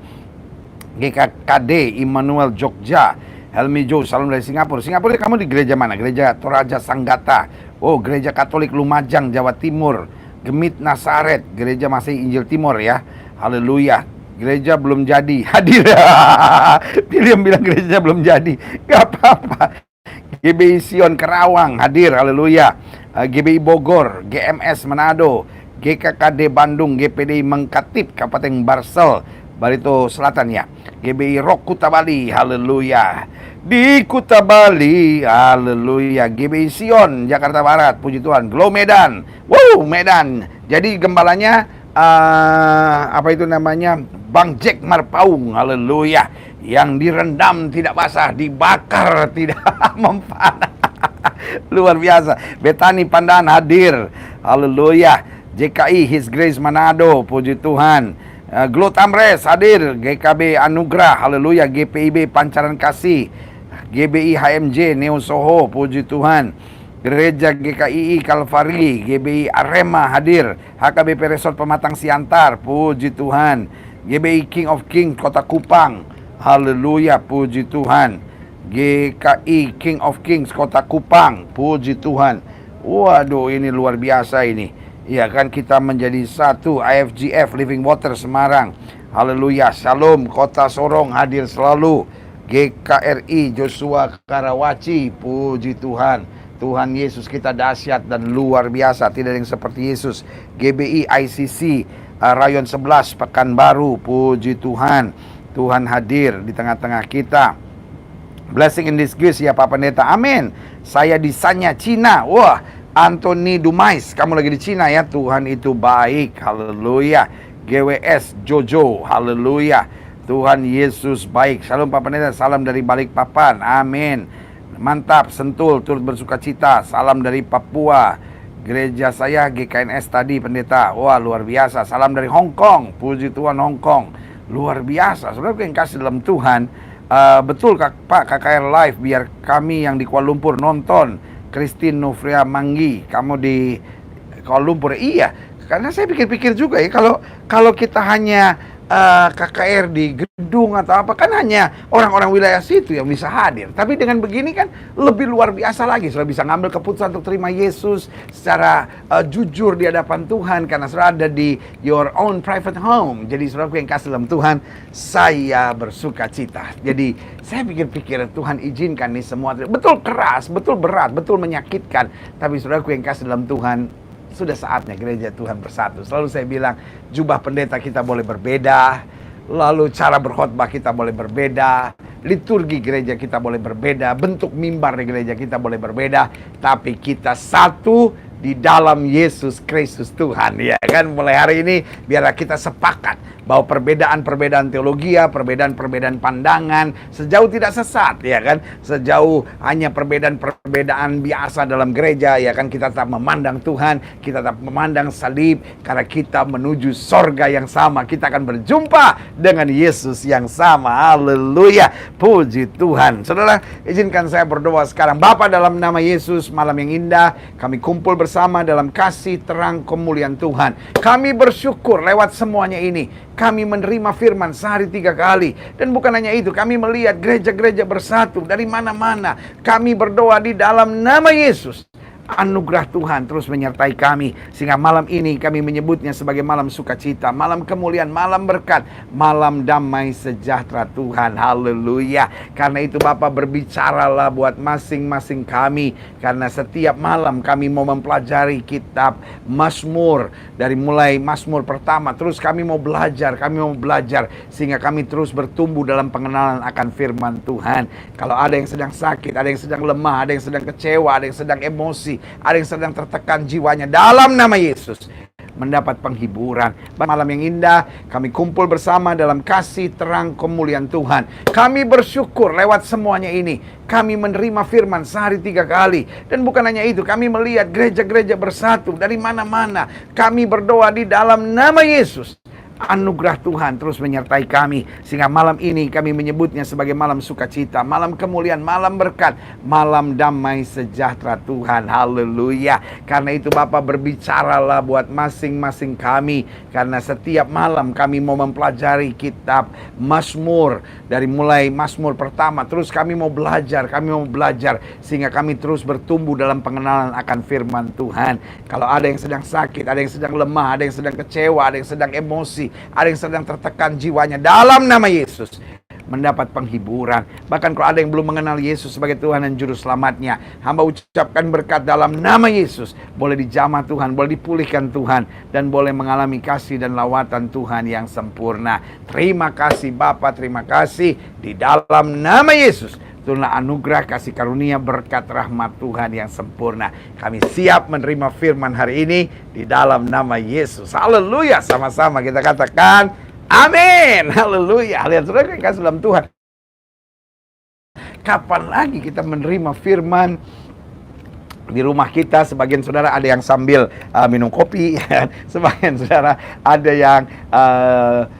GKKD Immanuel Jogja, Helmi Jo, salam dari Singapura. Singapura kamu di gereja mana? Gereja Toraja Sanggata. Oh, Gereja Katolik Lumajang, Jawa Timur. Gemit Nasaret, Gereja Masih Injil Timur ya. Haleluya. Gereja belum jadi. Hadir. William bilang gereja belum jadi. Gak apa-apa. GBI Sion Kerawang hadir. Haleluya. GBI Bogor, GMS Manado, GKKD Bandung, GPDI Mengkatip, Kabupaten Barsel, Barito Selatan ya. GBI Rock Kuta Bali, haleluya. Di Kuta Bali, haleluya. GBI Sion Jakarta Barat, puji Tuhan. Glow Medan, wow Medan. Jadi gembalanya apa itu namanya, Bang Jack Marpaung, haleluya. Yang direndam tidak basah, dibakar tidak mempan. Luar biasa. Betani Pandan hadir, haleluya. JKI His Grace Manado, puji Tuhan. Glo Tamres hadir, GKB Anugrah, haleluya. GPIB Pancaran Kasih, GBI HMJ Neo Soho, puji Tuhan. Gereja GKII Kalvari, GBI Arema hadir. HKBP Resort Pematang Siantar, puji Tuhan. GBI King of King Kota Kupang, haleluya, puji Tuhan. GKI King of Kings Kota Kupang, puji Tuhan. Waduh, ini luar biasa ini. Ya kan, kita menjadi satu. IFGF Living Water Semarang, haleluya. Shalom Kota Sorong hadir selalu. GKRI Joshua Karawaci, puji Tuhan. Tuhan Yesus kita dahsyat dan luar biasa, tidak ada yang seperti Yesus. GBI ICC Rayon 11 Pekanbaru, puji Tuhan. Tuhan hadir di tengah-tengah kita. Blessing in disguise ya Pak Pendeta, amin. Saya di Sanya, Cina. Wah, Anthony Dumais, kamu lagi di Cina ya. Tuhan itu baik, haleluya. GWS Jojo, haleluya. Tuhan Yesus baik. Shalom Pak Pendeta, salam dari Balikpapan, amin. Mantap, Sentul turut bersuka cita. Salam dari Papua. Gereja saya GKNS tadi Pendeta. Wah, luar biasa. Salam dari Hong Kong, puji Tuhan Hong Kong. Luar biasa, saudara yang kasih dalam Tuhan. Betul Pak, KKR Live, biar kami yang di Kuala Lumpur nonton. Christine Nufria Manggi, kamu di Kuala Lumpur. Iya, karena saya pikir-pikir juga ya, kalau kita hanya KKR di gedung atau apa, kan hanya orang-orang wilayah situ yang bisa hadir. Tapi dengan begini kan lebih luar biasa lagi. Sudah bisa ngambil keputusan untuk terima Yesus secara jujur di hadapan Tuhan, karena sudah ada di your own private home. Jadi saudaraku yang kasih dalam Tuhan, saya bersuka cita. Jadi saya pikir-pikir, Tuhan izinkan nih semua, betul keras, betul berat, betul menyakitkan. Tapi saudaraku yang kasih dalam Tuhan, sudah saatnya gereja Tuhan bersatu. Selalu saya bilang, jubah pendeta kita boleh berbeda, lalu cara berkhotbah kita boleh berbeda, liturgi gereja kita boleh berbeda, bentuk mimbar di gereja kita boleh berbeda, tapi kita satu di dalam Yesus Kristus Tuhan, ya kan. Mulai hari ini biarlah kita sepakat bahwa perbedaan-perbedaan teologi, perbedaan-perbedaan pandangan sejauh tidak sesat, ya kan, sejauh hanya perbedaan-perbedaan biasa dalam gereja, ya kan, kita tetap memandang Tuhan, kita tetap memandang salib, karena kita menuju sorga yang sama, kita akan berjumpa dengan Yesus yang sama. Haleluya, puji Tuhan. Saudara, izinkan saya berdoa sekarang. Bapa, dalam nama Yesus, malam yang indah kami kumpul bersama bersama dalam kasih terang kemuliaan Tuhan. Kami bersyukur lewat semuanya ini. Kami menerima firman sehari 3 kali. Dan bukan hanya itu, kami melihat gereja-gereja bersatu dari mana-mana. Kami berdoa di dalam nama Yesus. Anugerah Tuhan terus menyertai kami, sehingga malam ini kami menyebutnya sebagai malam sukacita, malam kemuliaan, malam berkat, malam damai sejahtera Tuhan. Haleluya. Karena itu Bapa, berbicaralah buat masing-masing kami, karena setiap malam kami mau mempelajari kitab Mazmur, dari mulai Mazmur pertama, terus kami mau belajar sehingga kami terus bertumbuh dalam pengenalan akan firman Tuhan. Kalau ada yang sedang sakit, ada yang sedang lemah, ada yang sedang kecewa, ada yang sedang emosi, ada yang sedang tertekan jiwanya, dalam nama Yesus mendapat penghiburan. Malam yang indah, kami kumpul bersama dalam kasih terang kemuliaan Tuhan. Kami bersyukur lewat semuanya ini. Kami menerima firman sehari 3 kali. Dan bukan hanya itu, kami melihat gereja-gereja bersatu dari mana-mana. Kami berdoa di dalam nama Yesus. Anugerah Tuhan terus menyertai kami, sehingga malam ini kami menyebutnya sebagai malam sukacita, malam kemuliaan, malam berkat, malam damai sejahtera Tuhan. Haleluya. Karena itu Bapa, berbicaralah buat masing-masing kami, karena setiap malam kami mau mempelajari kitab Mazmur, dari mulai Mazmur pertama, terus kami mau belajar sehingga kami terus bertumbuh dalam pengenalan akan firman Tuhan. Kalau ada yang sedang sakit, ada yang sedang lemah, ada yang sedang kecewa, ada yang sedang emosi, ada yang sedang tertekan jiwanya, dalam nama Yesus mendapat penghiburan. Bahkan kalau ada yang belum mengenal Yesus sebagai Tuhan dan Juru Selamatnya, hamba ucapkan berkat dalam nama Yesus. Boleh dijamah Tuhan, boleh dipulihkan Tuhan, dan boleh mengalami kasih dan lawatan Tuhan yang sempurna. Terima kasih Bapa, terima kasih di dalam nama Yesus. Turunlah anugerah, kasih karunia, berkat, rahmat Tuhan yang sempurna. Kami siap menerima firman hari ini di dalam nama Yesus. Haleluya. Sama-sama kita katakan amin. Haleluya. Lihat saudara yang kasih dalam Tuhan, kapan lagi kita menerima firman di rumah kita? Sebagian saudara ada yang sambil minum kopi, sebagian saudara ada yang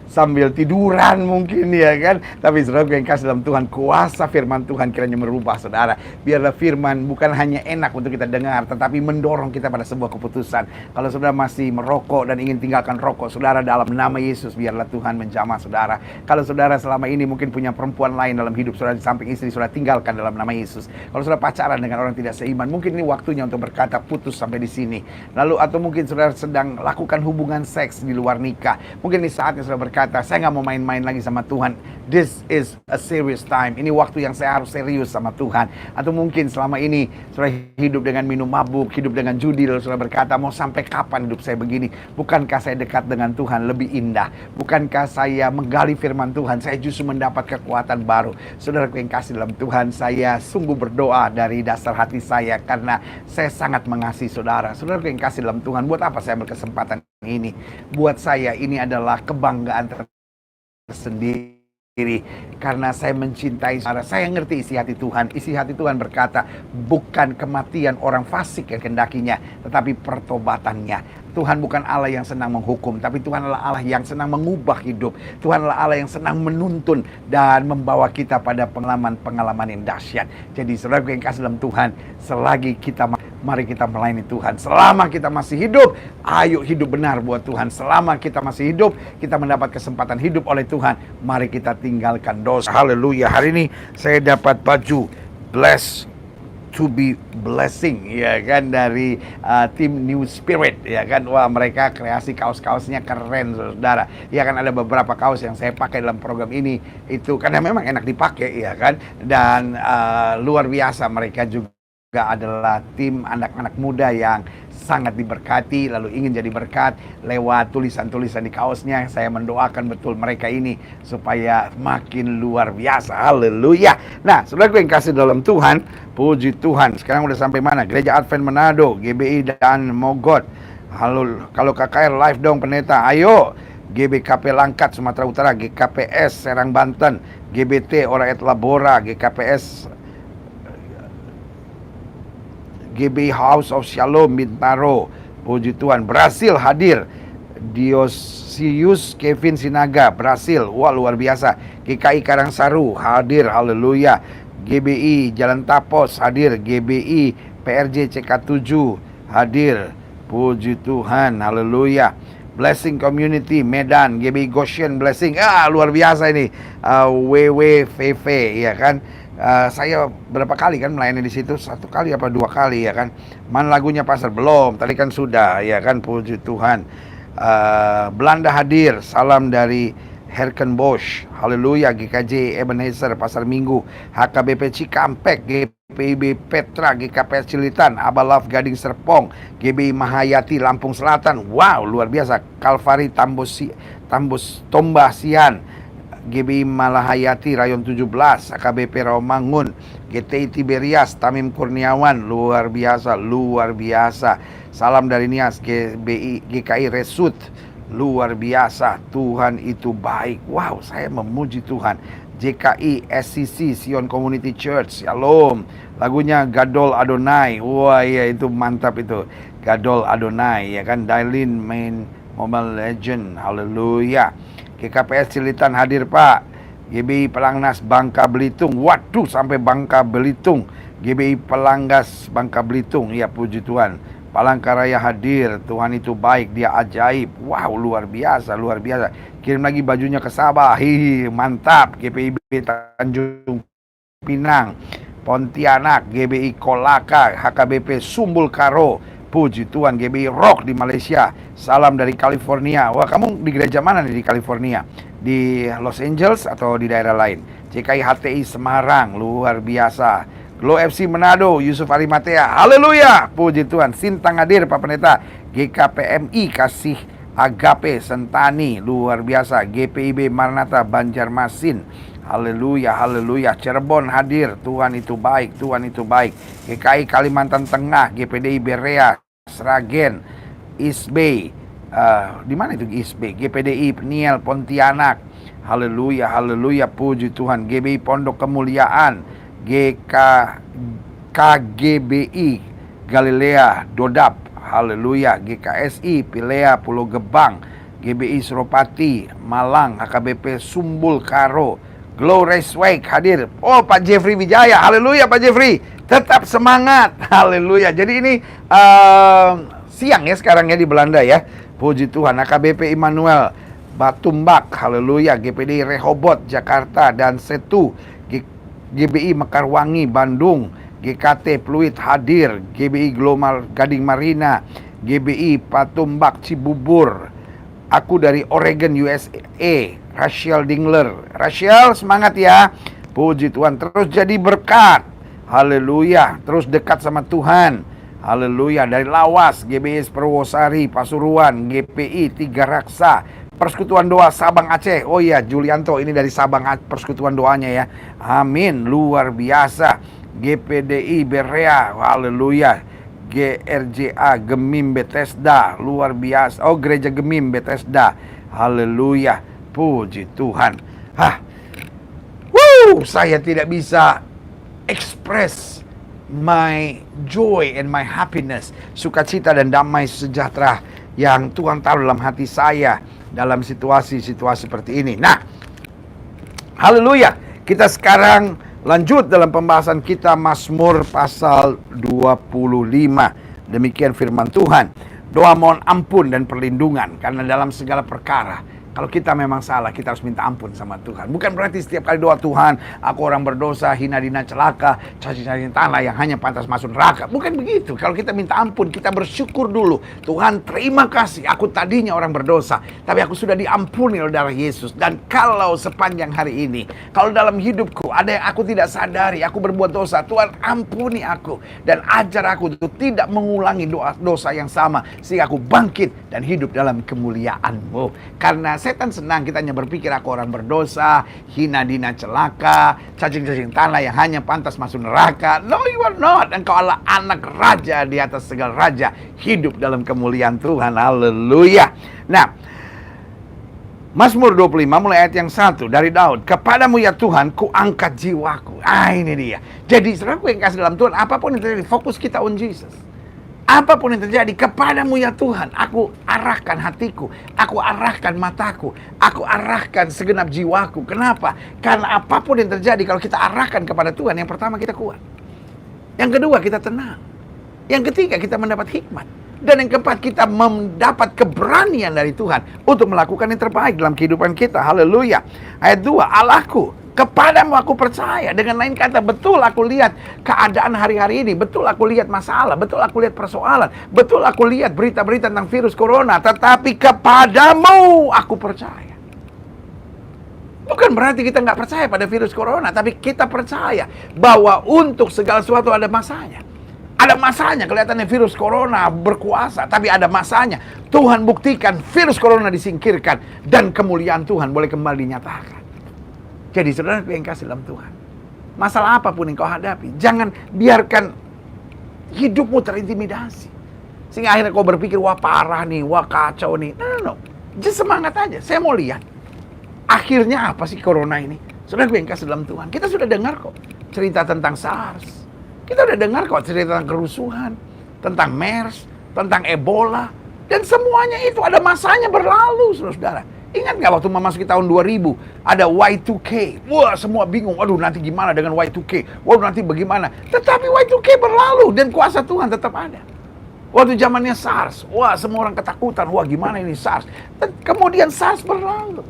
sambil tiduran mungkin, ya kan. Tapi saudara yang kasih dalam Tuhan, kuasa firman Tuhan kiranya merubah saudara. Biarlah firman bukan hanya enak untuk kita dengar, tetapi mendorong kita pada sebuah keputusan. Kalau saudara masih merokok dan ingin tinggalkan rokok, saudara, dalam nama Yesus biarlah Tuhan menjamah saudara. Kalau saudara selama ini mungkin punya perempuan lain dalam hidup saudara di samping istri, saudara tinggalkan dalam nama Yesus. Kalau saudara pacaran dengan orang tidak seiman, mungkin ini waktunya untuk berkata putus sampai di sini. Lalu atau mungkin saudara sedang lakukan hubungan seks di luar nikah, mungkin ini saatnya saudara berkata, saya nggak mau main-main lagi sama Tuhan. This is a serious time. Ini waktu yang saya harus serius sama Tuhan. Atau mungkin selama ini saudara hidup dengan minum mabuk, hidup dengan judi, lalu saudara berkata, mau sampai kapan hidup saya begini? Bukankah saya dekat dengan Tuhan lebih indah? Bukankah saya menggali firman Tuhan, saya justru mendapat kekuatan baru? Saudara yang kasih dalam Tuhan, saya sungguh berdoa dari dasar hati saya, karena saya sangat mengasihi saudara. Saudara yang kasih dalam Tuhan, buat apa saya berkesempatan ini? Buat saya ini adalah kebanggaan tersendiri, karena saya mencintai saudara. Saya ngerti isi hati Tuhan. Isi hati Tuhan berkata, bukan kematian orang fasik yang kehendakinya, tetapi pertobatannya. Tuhan bukan Allah yang senang menghukum, tapi Tuhan adalah Allah yang senang mengubah hidup. Tuhan adalah Allah yang senang menuntun dan membawa kita pada pengalaman-pengalaman yang dahsyat. Jadi saudara yang kasih dalam Tuhan, selagi kita, mari kita melayani Tuhan. Selama kita masih hidup, ayo hidup benar buat Tuhan. Selama kita masih hidup, kita mendapat kesempatan hidup oleh Tuhan, mari kita tinggalkan dosa. Haleluya. Hari ini saya dapat baju Bless to be blessing, ya kan, dari tim New Spirit, ya kan. Wah, mereka kreasi kaos-kaosnya keren saudara. Ya kan, ada beberapa kaos yang saya pakai dalam program ini itu karena memang enak dipakai, ya kan. Dan luar biasa, mereka juga adalah tim anak-anak muda yang sangat diberkati, lalu ingin jadi berkat lewat tulisan-tulisan di kaosnya. Saya mendoakan betul mereka ini supaya makin luar biasa. Haleluya. Nah, saudara yang kasih dalam Tuhan, puji Tuhan. Sekarang udah sampai mana? Gereja Advent Manado, GBI dan Mogot. Halo, kalau KKR live dong pendeta. Ayo. GBKP Langkat Sumatera Utara, GKPS Serang Banten, GBT Oraet Labora, GKPS GB House of Shalom Bintaro, puji Tuhan. Brasil hadir, Diosius Kevin Sinaga, Brasil, wah luar biasa. GKI Karangsaru hadir, haleluya. GBI Jalan Tapos hadir, GBI PRJ CK7 hadir. Puji Tuhan, haleluya. Blessing Community Medan, GBI Goshen Blessing. Luar biasa ini. WWVV ya kan. Saya berapa kali kan melayani di situ? 1 kali apa 2 kali ya kan. Mana lagunya Pastor? Belum, tadi kan sudah ya kan. Puji Tuhan. Belanda hadir. Salam dari Herkenbosch, haleluya. GKJ Ebenezer Pasar Minggu, HKBP Cikampek, GPIB Petra, GKPS Cilitan, Abalaf Gading Serpong, GBI Mahayati Lampung Selatan. Wow, luar biasa. Kalvari Tambus Tombasian, GBI Malahayati Rayon 17, HKBP Rawamangun, GTI Tiberias Tamim Kurniawan. Luar biasa, luar biasa. Salam dari Nias, GKI Resut. Luar biasa, Tuhan itu baik. Wow, saya memuji Tuhan. JKI SCC Sion Community Church, Shalom. Lagunya Gadol Adonai. Wah iya, itu mantap itu. Gadol Adonai ya kan. Dailin main Mobile Legend. Haleluya. GKPS Cilitan hadir Pak. GBI Pelangnas Bangka Belitung. Waduh, sampai Bangka Belitung. GBI Pelanggas Bangka Belitung. Ya, puji Tuhan. Palangkaraya hadir. Tuhan itu baik, Dia ajaib. Wow, luar biasa, luar biasa. Kirim lagi bajunya ke Sabah. Mantap. GPIB Tanjung Pinang, Pontianak, GBI Kolaka, HKBP Sumbul Karo. Puji Tuhan. GBI Rock di Malaysia. Salam dari California. Wah, kamu di gereja mana nih di California? Di Los Angeles atau di daerah lain? CKI HTI Semarang. Luar biasa. Glow FC Manado, Yusuf Arimatea, haleluya, puji Tuhan. Sintang hadir Pak Pendeta. GKPMI Kasih Agape Sentani, luar biasa. GPIB Maranatha Banjarmasin, haleluya, haleluya. Cirebon hadir, Tuhan itu baik, Tuhan itu baik. GKI Kalimantan Tengah, GPDI Berea, Sragen, East Bay, di mana itu East Bay? GPDI Peniel Pontianak, haleluya, haleluya, puji Tuhan. GBI Pondok Kemuliaan, KGBI Galilea Dodap, haleluya. GKSI Pilea Pulau Gebang, GBI Suropati Malang, HKBP Sumbul Karo, Glow Raceway hadir. Oh, Pak Jeffrey Wijaya, haleluya Pak Jeffrey, tetap semangat, haleluya. Jadi ini siang ya sekarang ya di Belanda ya, puji Tuhan. HKBP Immanuel Batumbak, haleluya. GPD Rehoboth Jakarta dan Setu, GBI Mekarwangi Bandung, GKT Pluit hadir, GBI Global Gading Marina, GBI Patumbak Cibubur. Aku dari Oregon USA, Rachel Dingler. Rachel, semangat ya. Puji Tuhan, terus jadi berkat. Haleluya, terus dekat sama Tuhan. Haleluya. Dari Lawas, GBI Purwosari Pasuruan, GPI Tiga Raksa, Persekutuan Doa Sabang Aceh. Oh iya, Julianto ini dari Sabang, persekutuan doanya ya. Amin, luar biasa. GPDI Berea, haleluya. GRJA Gemim Bethesda, luar biasa. Oh, Gereja Gemim Bethesda, haleluya, puji Tuhan. Saya tidak bisa express my joy and my happiness, sukacita dan damai sejahtera yang Tuhan taruh dalam hati saya dalam situasi-situasi seperti ini. Nah, haleluya. Kita sekarang lanjut dalam pembahasan kita Mazmur pasal 25. Demikian firman Tuhan. Doa mohon ampun dan perlindungan karena dalam segala perkara, kalau kita memang salah, kita harus minta ampun sama Tuhan. Bukan berarti setiap kali doa Tuhan, aku orang berdosa, hina dina celaka, caci-caci tanah yang hanya pantas masuk neraka. Bukan begitu. Kalau kita minta ampun, kita bersyukur dulu. Tuhan, terima kasih. Aku tadinya orang berdosa, tapi aku sudah diampuni oleh darah Yesus. Dan kalau sepanjang hari ini, kalau dalam hidupku ada yang aku tidak sadari, aku berbuat dosa, Tuhan ampuni aku. Dan ajar aku untuk tidak mengulangi dosa yang sama, sehingga aku bangkit dan hidup dalam kemuliaan-Mu. Karena setan senang kita hanya berpikir aku orang berdosa, hina dina celaka, cacing-cacing tanah yang hanya pantas masuk neraka. No, you are not. Engkau adalah anak raja di atas segala raja, hidup dalam kemuliaan Tuhan. Haleluya. Nah, Mazmur 25 mulai ayat yang 1 dari Daud. Kepadamu ya Tuhan, ku angkat jiwaku. Ini dia. Jadi saudaraku yang kasih dalam Tuhan, apapun yang terjadi, fokus kita on Jesus. Apapun yang terjadi, kepadamu ya Tuhan, aku arahkan hatiku, aku arahkan mataku, aku arahkan segenap jiwaku. Kenapa? Karena apapun yang terjadi, kalau kita arahkan kepada Tuhan, yang pertama kita kuat. Yang kedua kita tenang. Yang ketiga, kita mendapat hikmat. Dan yang keempat, kita mendapat keberanian dari Tuhan untuk melakukan yang terbaik dalam kehidupan kita. Haleluya. Ayat 2, Allahku, kepadamu aku percaya. Dengan lain kata, betul aku lihat keadaan hari-hari ini. Betul aku lihat masalah. Betul aku lihat persoalan. Betul aku lihat berita-berita tentang virus corona. Tetapi kepadamu aku percaya. Bukan berarti kita nggak percaya pada virus corona. Tapi kita percaya bahwa untuk segala sesuatu ada masanya. Ada masanya, kelihatannya virus corona berkuasa, tapi ada masanya. Tuhan buktikan virus corona disingkirkan dan kemuliaan Tuhan boleh kembali dinyatakan. Jadi saudara yang kasih dalam Tuhan, masalah apapun yang kau hadapi, jangan biarkan hidupmu terintimidasi. Sehingga akhirnya kau berpikir, wah parah nih, wah kacau nih. No. Just semangat aja, saya mau lihat. Akhirnya apa sih corona ini? Saudara yang kasih dalam Tuhan, kita sudah dengar kok cerita tentang SARS. Kita udah dengar kok cerita tentang kerusuhan, tentang MERS, tentang Ebola, dan semuanya itu ada masanya berlalu, saudara. Ingat nggak waktu memasuki tahun 2000, ada Y2K. Wah, semua bingung. Waduh, nanti gimana dengan Y2K? Waduh, nanti bagaimana? Tetapi Y2K berlalu dan kuasa Tuhan tetap ada. Waktu zamannya SARS, wah semua orang ketakutan. Wah, gimana ini SARS? Kemudian SARS berlalu.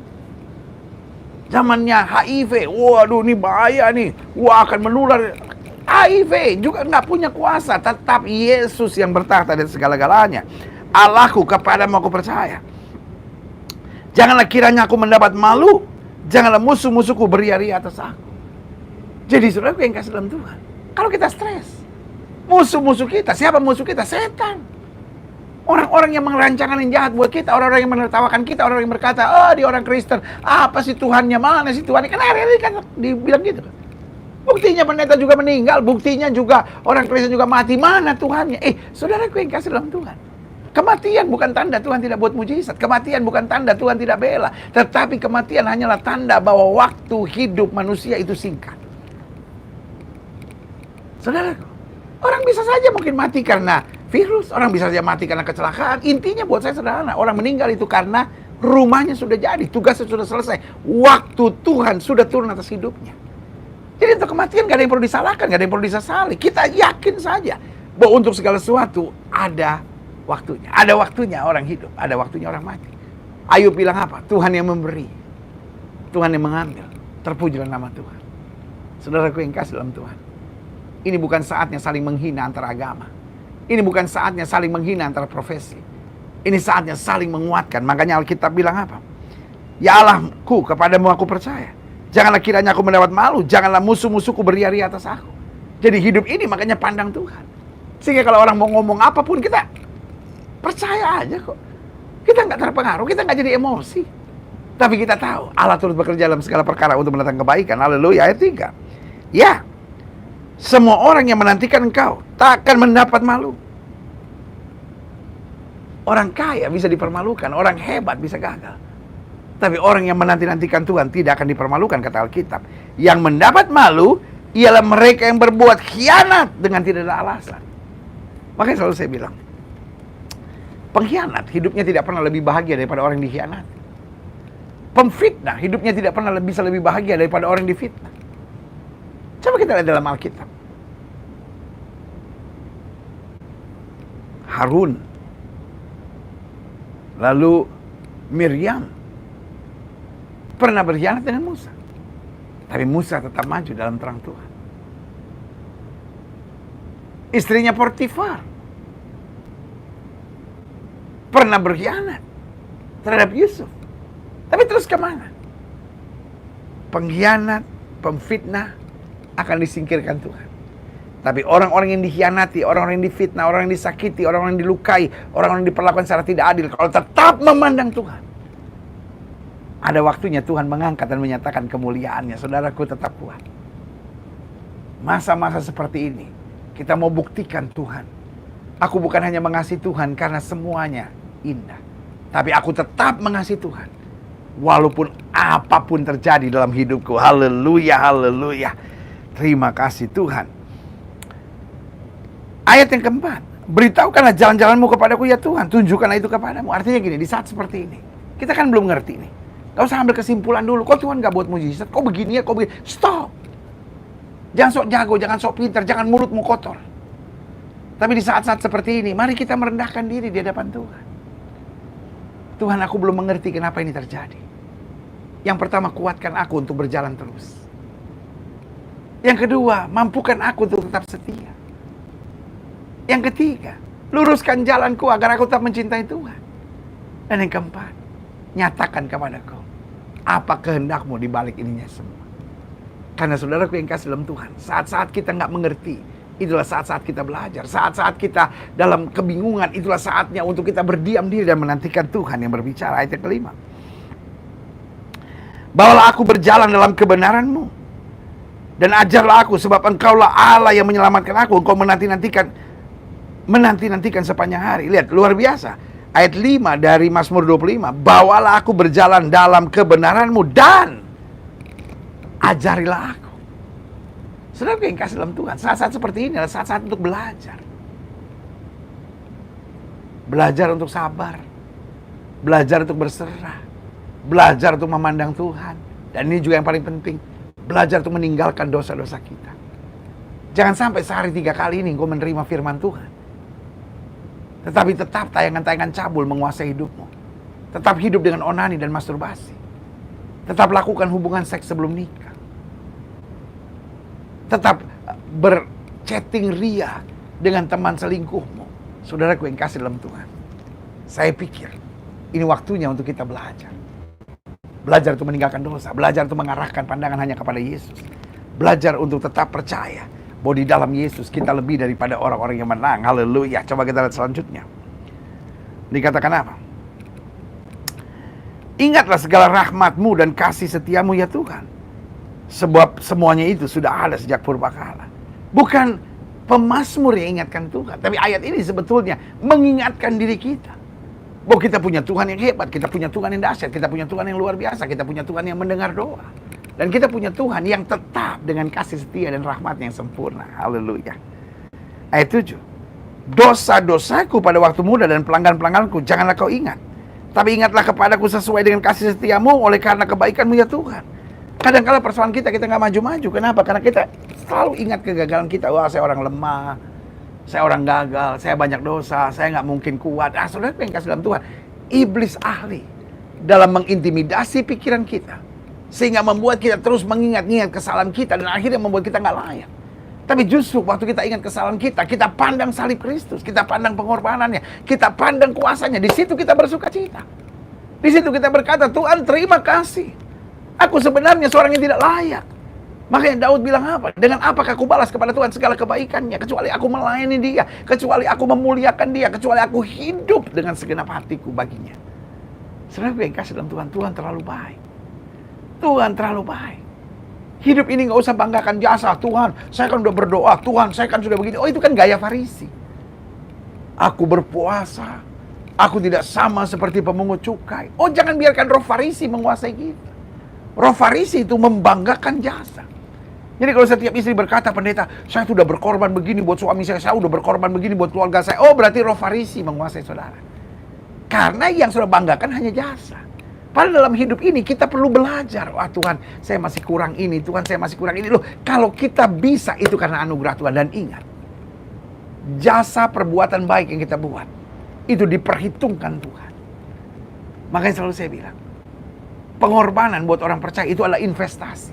Zamannya HIV, waduh ini bahaya nih. Wah, akan menular. HIV juga nggak punya kuasa, tetap Yesus yang bertahta dari segala-galanya. Allahku, kepadamu aku percaya. Janganlah kiranya aku mendapat malu, janganlah musuh-musuhku beria-ria atas aku. Jadi saudaraku yang kasih dalam Tuhan, kalau kita stres, musuh-musuh kita, siapa musuh kita? Setan. Orang-orang yang merancangkan yang jahat buat kita, orang-orang yang menertawakan kita, orang yang berkata, oh dia orang Kristen, apa sih Tuhannya, mana sih Tuhannya? Kan hari-hari kan dibilang gitu kan. Buktinya pendeta juga meninggal, buktinya juga orang Kristen juga mati. Mana Tuhannya? Saudaraku yang kasih dalam Tuhan, kematian bukan tanda Tuhan tidak buat mujizat. Kematian bukan tanda Tuhan tidak bela. Tetapi kematian hanyalah tanda bahwa waktu hidup manusia itu singkat. Saudaraku, orang bisa saja mungkin mati karena virus, orang bisa saja mati karena kecelakaan. Intinya buat saya sederhana, orang meninggal itu karena rumahnya sudah jadi, tugasnya sudah selesai. Waktu Tuhan sudah turun atas hidupnya. Jadi untuk kematian gak ada yang perlu disalahkan, gak ada yang perlu disesali. Kita yakin saja bahwa untuk segala sesuatu ada waktunya. Ada waktunya orang hidup, ada waktunya orang mati. Ayub bilang apa? Tuhan yang memberi, Tuhan yang mengambil. Terpujilah nama Tuhan. Saudaraku yang kasih dalam Tuhan, ini bukan saatnya saling menghina antara agama. Ini bukan saatnya saling menghina antara profesi. Ini saatnya saling menguatkan. Makanya Alkitab bilang apa? Ya Allahku, kepadamu aku percaya. Janganlah kiranya aku mendapat malu, janganlah musuh-musuhku beria-ria atas aku. Jadi hidup ini makanya pandang Tuhan. Sehingga kalau orang mau ngomong apapun, kita percaya aja kok. Kita nggak terpengaruh, kita nggak jadi emosi. Tapi kita tahu Allah turut bekerja dalam segala perkara untuk mendatangkan kebaikan. Haleluya. Ayat 3. Ya, semua orang yang menantikan engkau tak akan mendapat malu. Orang kaya bisa dipermalukan, orang hebat bisa gagal. Tapi orang yang menanti-nantikan Tuhan tidak akan dipermalukan, kata Alkitab. Yang mendapat malu ialah mereka yang berbuat khianat dengan tidak ada alasan. Makanya selalu saya bilang, pengkhianat hidupnya tidak pernah lebih bahagia daripada orang yang dikhianati. Pemfitnah hidupnya tidak pernah bisa lebih bahagia daripada orang yang difitnah. Coba kita lihat dalam Alkitab. Harun, lalu Miriam pernah berkhianat dengan Musa. Tapi Musa tetap maju dalam terang Tuhan. Istrinya Potifar pernah berkhianat terhadap Yusuf. Tapi terus kemana? Pengkhianat, pemfitnah akan disingkirkan Tuhan. Tapi orang-orang yang dikhianati, orang-orang yang difitnah, orang yang disakiti, orang-orang yang dilukai, orang-orang yang diperlakukan secara tidak adil, kalau tetap memandang Tuhan, ada waktunya Tuhan mengangkat dan menyatakan kemuliaannya. Saudaraku, tetap kuat. Masa-masa seperti ini, kita mau buktikan Tuhan. Aku bukan hanya mengasihi Tuhan karena semuanya indah, tapi aku tetap mengasihi Tuhan walaupun apapun terjadi dalam hidupku. Haleluya, haleluya. Terima kasih Tuhan. Ayat yang keempat, beritahukanlah jalan-jalanmu kepadaku ya Tuhan, tunjukkanlah itu kepadamu. Artinya gini, di saat seperti ini, kita kan belum ngerti nih. Gak usah ambil kesimpulan dulu, kok Tuhan gak buat mujizat, kok begini ya, kok begini. Stop. Jangan sok jago, jangan sok pintar, jangan mulutmu kotor. Tapi di saat-saat seperti ini, mari kita merendahkan diri di hadapan Tuhan. Tuhan, aku belum mengerti kenapa ini terjadi. Yang pertama, kuatkan aku untuk berjalan terus. Yang kedua, mampukan aku untuk tetap setia. Yang ketiga, luruskan jalanku agar aku tetap mencintai Tuhan. Dan yang keempat, nyatakan kepadaku apa kehendakmu di balik ininya semua. Karena saudaraku yang kasih dalam Tuhan, saat-saat kita nggak mengerti, itulah saat-saat kita belajar. Saat-saat kita dalam kebingungan, itulah saatnya untuk kita berdiam diri dan menantikan Tuhan yang berbicara. Ayat yang kelima. Bawalah aku berjalan dalam kebenaran-Mu, dan ajarlah aku, sebab Engkaulah Allah yang menyelamatkan aku. Engkau menanti-nantikan sepanjang hari. Lihat, luar biasa. Ayat 5 dari Mazmur 25. Bawalah aku berjalan dalam kebenaran-Mu dan ajarilah aku. Saudara yang kasih dalam Tuhan, saat-saat seperti ini adalah saat-saat untuk belajar. Belajar untuk sabar. Belajar untuk berserah. Belajar untuk memandang Tuhan. Dan ini juga yang paling penting. Belajar untuk meninggalkan dosa-dosa kita. Jangan sampai sehari 3 kali ini engkau menerima firman Tuhan. Tetapi tetap tayangan-tayangan cabul menguasai hidupmu. Tetap hidup dengan onani dan masturbasi. Tetap lakukan hubungan seks sebelum nikah. Tetap berchatting ria dengan teman selingkuhmu. Saudaraku yang kasih dalam Tuhan, saya pikir ini waktunya untuk kita belajar. Belajar untuk meninggalkan dosa. Belajar untuk mengarahkan pandangan hanya kepada Yesus. Belajar untuk tetap percaya bahwa di dalam Yesus kita lebih daripada orang-orang yang menang. Haleluya. Coba kita lihat selanjutnya. Dikatakan apa? Ingatlah segala rahmat-Mu dan kasih setia-Mu ya Tuhan. Sebab semuanya itu sudah ada sejak purbakala. Bukan pemazmur yang ingatkan Tuhan, tapi ayat ini sebetulnya mengingatkan diri kita bahwa kita punya Tuhan yang hebat, kita punya Tuhan yang dahsyat, kita punya Tuhan yang luar biasa, kita punya Tuhan yang mendengar doa, dan kita punya Tuhan yang tetap dengan kasih setia dan rahmat yang sempurna. Haleluya. Ayat 7. Dosa-dosaku pada waktu muda dan pelanggan-pelangganku janganlah kau ingat, tapi ingatlah kepadaku sesuai dengan kasih setia-Mu oleh karena kebaikan-Mu ya Tuhan. Kadang-kala persoalan kita nggak maju-maju. Kenapa? Karena kita selalu ingat kegagalan kita. Wah, saya orang lemah, saya orang gagal, saya banyak dosa, saya nggak mungkin kuat. Saudara yang kasih dalam Tuhan, iblis ahli dalam mengintimidasi pikiran kita, sehingga membuat kita terus mengingat-ingat kesalahan kita, dan akhirnya membuat kita nggak layak. Tapi justru waktu kita ingat kesalahan kita, kita pandang salib Kristus, kita pandang pengorbanannya, kita pandang kuasanya. Di situ kita bersuka cita. Di situ kita berkata, Tuhan terima kasih. Aku sebenarnya seorang yang tidak layak. Makanya Daud bilang apa? Dengan apakah aku balas kepada Tuhan segala kebaikannya, kecuali aku melayani Dia, kecuali aku memuliakan Dia, kecuali aku hidup dengan segenap hatiku baginya. Saudara yang kasih dalam Tuhan, Tuhan terlalu baik. Tuhan terlalu baik. Hidup ini gak usah banggakan jasa. Tuhan, saya kan udah berdoa. Tuhan, saya kan sudah begini. Oh, itu kan gaya Farisi. Aku berpuasa. Aku tidak sama seperti pemungut cukai. Oh, jangan biarkan roh Farisi menguasai kita. Roh Farisi itu membanggakan jasa. Jadi kalau setiap istri berkata, pendeta, saya sudah berkorban begini buat suami saya sudah berkorban begini buat keluarga saya. Oh, berarti roh Farisi menguasai saudara. Karena yang sudah banggakan hanya jasa. Padahal dalam hidup ini kita perlu belajar. Wah Tuhan, saya masih kurang ini. Tuhan, saya masih kurang ini. Loh, kalau kita bisa itu karena anugerah Tuhan. Dan ingat, jasa perbuatan baik yang kita buat, itu diperhitungkan Tuhan. Makanya selalu saya bilang, pengorbanan buat orang percaya itu adalah investasi.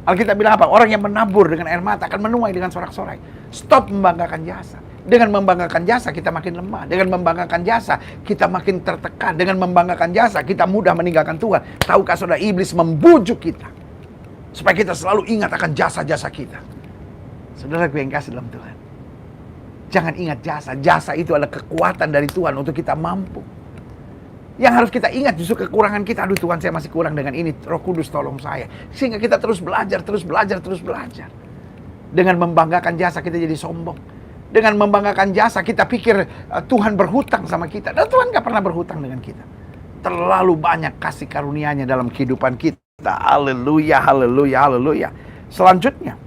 Alkitab bilang apa? Orang yang menabur dengan air mata akan menuai dengan sorak-sorai. Stop membanggakan jasa. Dengan membanggakan jasa kita makin lemah. Dengan membanggakan jasa kita makin tertekan. Dengan membanggakan jasa kita mudah meninggalkan Tuhan. Tahukah saudara, iblis membujuk kita supaya kita selalu ingat akan jasa-jasa kita. Saudara yang kasih dalam Tuhan, jangan ingat jasa. Jasa itu adalah kekuatan dari Tuhan untuk kita mampu. Yang harus kita ingat justru kekurangan kita. Aduh Tuhan, saya masih kurang dengan ini. Roh Kudus tolong saya. Sehingga kita terus belajar, terus belajar, terus belajar. Dengan membanggakan jasa kita jadi sombong. Dengan membanggakan jasa kita pikir Tuhan berhutang sama kita. Dan Tuhan gak pernah berhutang dengan kita. Terlalu banyak kasih karunia-Nya dalam kehidupan kita. Haleluya, haleluya, haleluya. Selanjutnya,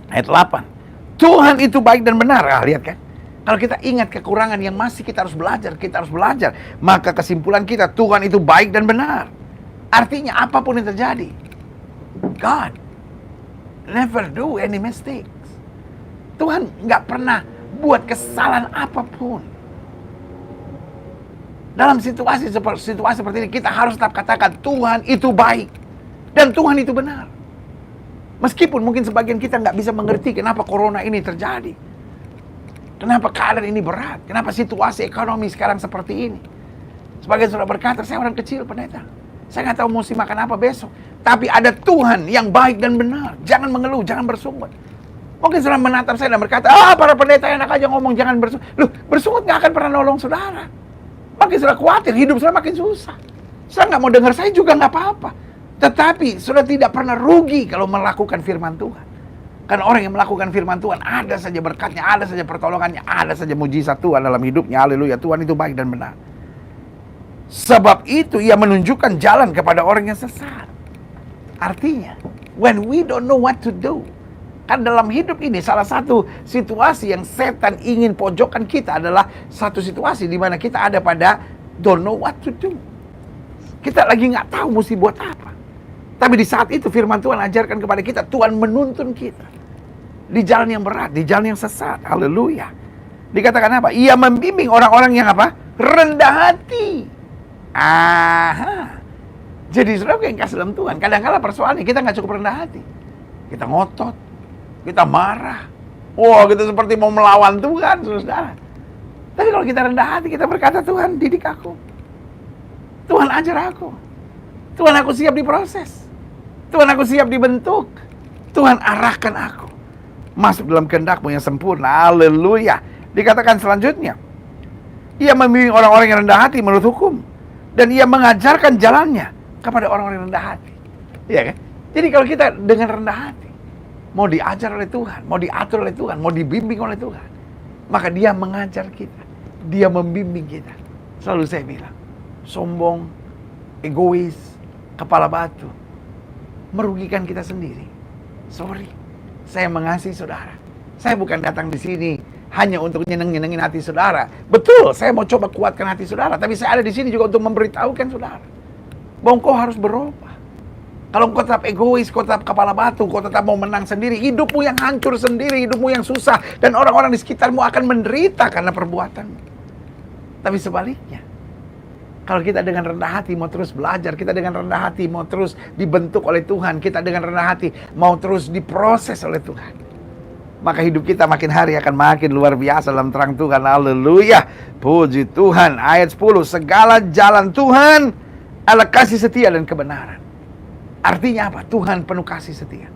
ayat 8. Tuhan itu baik dan benar. Lihat kan? Kalau kita ingat kekurangan yang masih kita harus belajar. Maka kesimpulan kita, Tuhan itu baik dan benar. Artinya apapun yang terjadi, God never do any mistakes. Tuhan nggak pernah buat kesalahan apapun. Dalam situasi seperti ini kita harus tetap katakan Tuhan itu baik dan Tuhan itu benar. Meskipun mungkin sebagian kita nggak bisa mengerti kenapa corona ini terjadi, kenapa keadaan ini berat, kenapa situasi ekonomi sekarang seperti ini. Sebagian sudah berkata, saya orang kecil pendeta, saya nggak tahu mesti makan apa besok. Tapi ada Tuhan yang baik dan benar. Jangan mengeluh, jangan bersungut. Mungkin sudah menatap saya dan berkata, para pendeta enak aja ngomong jangan bersungut. Loh, bersungut nggak akan pernah nolong saudara. Makin sudah khawatir, hidup sudah makin susah. Saya nggak mau dengar, saya juga nggak apa-apa. Tetapi sudah tidak pernah rugi kalau melakukan firman Tuhan. Karena orang yang melakukan firman Tuhan, ada saja berkatnya, ada saja pertolongannya, ada saja mujizat Tuhan dalam hidupnya. Haleluya, Tuhan itu baik dan benar. Sebab itu ia menunjukkan jalan kepada orang yang sesat. Artinya, when we don't know what to do, kan dalam hidup ini salah satu situasi yang setan ingin pojokkan kita adalah satu situasi di mana kita ada pada don't know what to do. Kita lagi nggak tahu mesti buat apa. Tapi di saat itu firman Tuhan ajarkan kepada kita, Tuhan menuntun kita di jalan yang berat, di jalan yang sesat. Haleluya. Dikatakan apa? Ia membimbing orang-orang yang apa? Rendah hati. Jadi saudara yang kasih dalam Tuhan, kadang-kadang persoalannya kita nggak cukup rendah hati. Kita ngotot, kita marah. Kita seperti mau melawan Tuhan, saudara. Tapi kalau kita rendah hati, kita berkata, Tuhan didik aku. Tuhan ajar aku. Tuhan aku siap diproses. Tuhan aku siap dibentuk. Tuhan arahkan aku masuk dalam kehendak-Mu yang sempurna. Haleluya. Dikatakan selanjutnya, ia membimbing orang-orang yang rendah hati menurut hukum. Dan ia mengajarkan jalannya kepada orang-orang yang rendah hati. Iya kan? Jadi kalau kita dengan rendah hati, mau diajar oleh Tuhan, mau diatur oleh Tuhan, mau dibimbing oleh Tuhan, maka dia mengajar kita, dia membimbing kita. Selalu saya bilang, sombong, egois, kepala batu, merugikan kita sendiri. Sorry, saya mengasihi saudara. Saya bukan datang di sini hanya untuk nyenengin hati saudara. Betul, saya mau coba kuatkan hati saudara, tapi saya ada di sini juga untuk memberitahukan saudara bahwa kau harus berubah. Kalau kau tetap egois, kau tetap kepala batu, kau tetap mau menang sendiri, hidupmu yang hancur sendiri, hidupmu yang susah, dan orang-orang di sekitarmu akan menderita karena perbuatanmu. Tapi sebaliknya, kalau kita dengan rendah hati mau terus belajar, kita dengan rendah hati mau terus dibentuk oleh Tuhan, kita dengan rendah hati mau terus diproses oleh Tuhan, maka hidup kita makin hari akan makin luar biasa dalam terang Tuhan. Haleluya, puji Tuhan. Ayat 10, segala jalan Tuhan adalah kasih setia dan kebenaran. Artinya apa? Tuhan penuh kasih setia,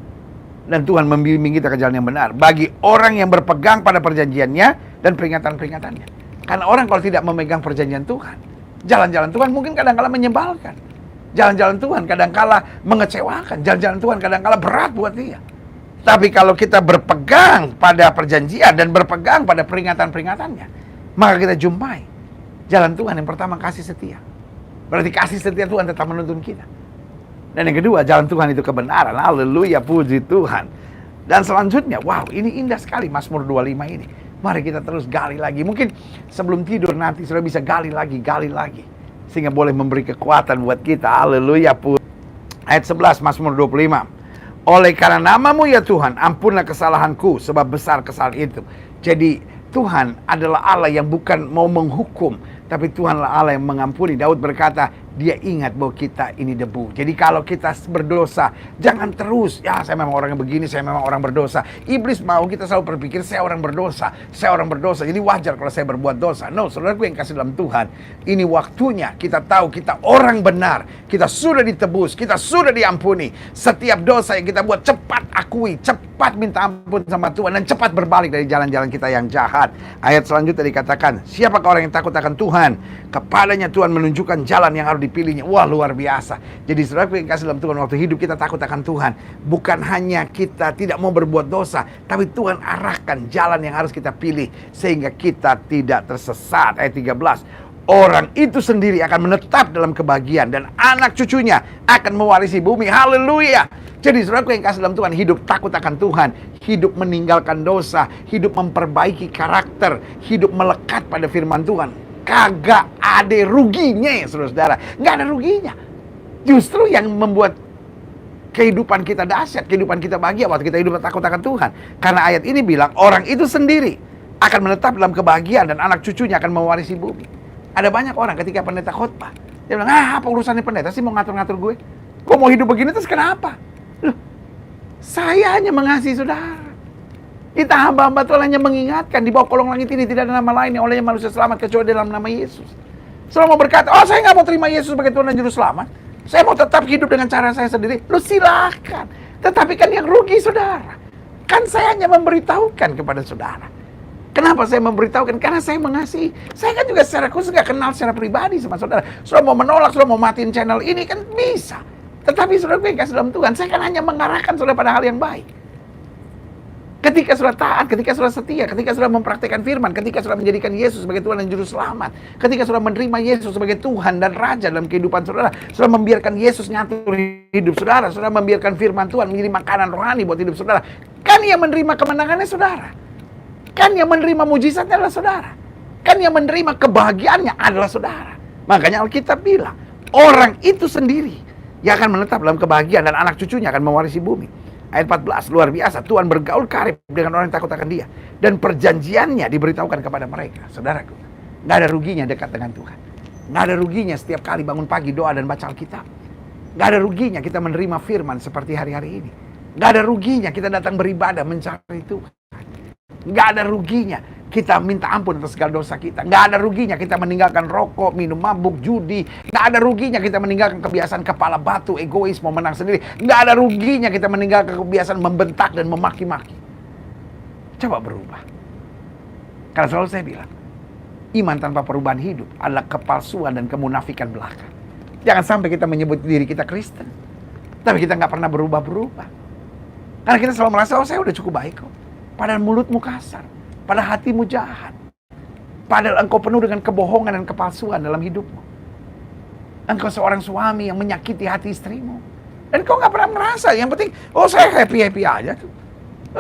dan Tuhan membimbing kita ke jalan yang benar bagi orang yang berpegang pada perjanjiannya dan peringatan-peringatannya. Karena orang kalau tidak memegang perjanjian Tuhan, jalan-jalan Tuhan mungkin kadang-kala menyebalkan, jalan-jalan Tuhan kadang-kala mengecewakan, jalan-jalan Tuhan kadang-kala berat buat dia. Tapi kalau kita berpegang pada perjanjian dan berpegang pada peringatan-peringatannya, maka kita jumpai jalan Tuhan. Yang pertama, kasih setia. Berarti kasih setia Tuhan tetap menuntun kita. Dan yang kedua, jalan Tuhan itu kebenaran. Haleluya, puji Tuhan. Dan selanjutnya, wow, ini indah sekali Mazmur 25 ini. Mari kita terus gali lagi. Mungkin sebelum tidur nanti sudah bisa gali lagi. Sehingga boleh memberi kekuatan buat kita. Haleluya. Ayat 11, Mazmur 25. Oleh karena nama-Mu ya Tuhan, ampunlah kesalahanku, sebab besar kesalahan itu. Jadi Tuhan adalah Allah yang bukan mau menghukum, tapi Tuhanlah Allah yang mengampuni. Daud berkata, dia ingat bahwa kita ini debu. Jadi kalau kita berdosa, jangan terus, ya saya memang orang yang begini, saya memang orang berdosa. Iblis mau kita selalu berpikir, saya orang berdosa, jadi wajar kalau saya berbuat dosa. No, saudaraku yang kasih dalam Tuhan, ini waktunya kita tahu kita orang benar, kita sudah ditebus, kita sudah diampuni. Setiap dosa yang kita buat, cepat akui, cepat minta ampun sama Tuhan, dan cepat berbalik dari jalan-jalan kita yang jahat. Ayat selanjutnya dikatakan, siapakah orang yang takut akan Tuhan? Kepadanya Tuhan menunjukkan jalan yang harus dipilihnya. Wah, luar biasa. Jadi saudara yang kasih dalam Tuhan, waktu hidup kita takut akan Tuhan, bukan hanya kita tidak mau berbuat dosa, tapi Tuhan arahkan jalan yang harus kita pilih sehingga kita tidak tersesat. Ayat 13, orang itu sendiri akan menetap dalam kebahagiaan dan anak cucunya akan mewarisi bumi. Haleluya. Jadi saudaraku yang kasih dalam Tuhan, hidup takut akan Tuhan, hidup meninggalkan dosa, hidup memperbaiki karakter, hidup melekat pada firman Tuhan, kagak ada ruginya ya saudara-saudara. Nggak ada ruginya. Justru yang membuat kehidupan kita dahsyat, kehidupan kita bahagia waktu kita hidup takut akan Tuhan. Karena ayat ini bilang orang itu sendiri akan menetap dalam kebahagiaan dan anak cucunya akan mewarisi bumi. Ada banyak orang ketika pendeta khotbah, dia bilang, apa urusannya pendeta sih mau ngatur-ngatur gue? Gue mau hidup begini terus kenapa? Loh, saya hanya mengasihi saudara. Kita hamba-hamba Tuhan hanya mengingatkan, di bawah kolong langit ini tidak ada nama lain yang olehnya manusia selamat kecuali dalam nama Yesus. Selama berkata, saya nggak mau terima Yesus sebagai Tuhan dan Juru Selamat, saya mau tetap hidup dengan cara saya sendiri. Lu silakan. Tetapi kan yang rugi saudara. Kan saya hanya memberitahukan kepada saudara. Kenapa saya memberitahukan? Karena saya mengasihi. Saya kan juga secara khusus nggak kenal secara pribadi sama saudara. Saudara mau menolak, saudara mau matiin channel ini kan bisa. Tetapi saudara gue kasih dalam Tuhan, saya kan hanya mengarahkan saudara pada hal yang baik. Ketika saudara taat, ketika saudara setia, ketika saudara mempraktikkan firman, ketika saudara menjadikan Yesus sebagai Tuhan dan Juru Selamat, ketika saudara menerima Yesus sebagai Tuhan dan Raja dalam kehidupan saudara, saudara membiarkan Yesus ngatur hidup saudara, saudara membiarkan firman Tuhan menjadi makanan rohani buat hidup saudara, kan yang menerima kemenangannya saudara, kan yang menerima mujizatnya adalah saudara, kan yang menerima kebahagiaannya adalah saudara. Makanya Alkitab bilang, orang itu sendiri yang akan menetap dalam kebahagiaan dan anak cucunya akan mewarisi bumi. Ayat 14, luar biasa. Tuhan bergaul karib dengan orang yang takut akan dia. Dan perjanjiannya diberitahukan kepada mereka. Saudaraku, nggak ada ruginya dekat dengan Tuhan. Nggak ada ruginya setiap kali bangun pagi doa dan baca Alkitab. Nggak ada ruginya kita menerima firman seperti hari-hari ini. Nggak ada ruginya kita datang beribadah mencari Tuhan. Nggak ada ruginya kita minta ampun atas segala dosa kita. Nggak ada ruginya kita meninggalkan rokok, minum mabuk, judi. Nggak ada ruginya kita meninggalkan kebiasaan kepala batu, egois, mau menang sendiri. Nggak ada ruginya kita meninggalkan kebiasaan membentak dan memaki-maki. Coba berubah. Karena selalu saya bilang, iman tanpa perubahan hidup adalah kepalsuan dan kemunafikan belaka. Jangan sampai kita menyebut diri kita Kristen, tapi kita nggak pernah berubah-berubah. Karena kita selalu merasa, saya udah cukup baik kok. Padahal mulutmu kasar, padahal hatimu jahat, padahal engkau penuh dengan kebohongan dan kepalsuan dalam hidupmu. Engkau seorang suami yang menyakiti hati istrimu, dan kau nggak pernah merasa. Yang penting, saya happy-happy aja tuh.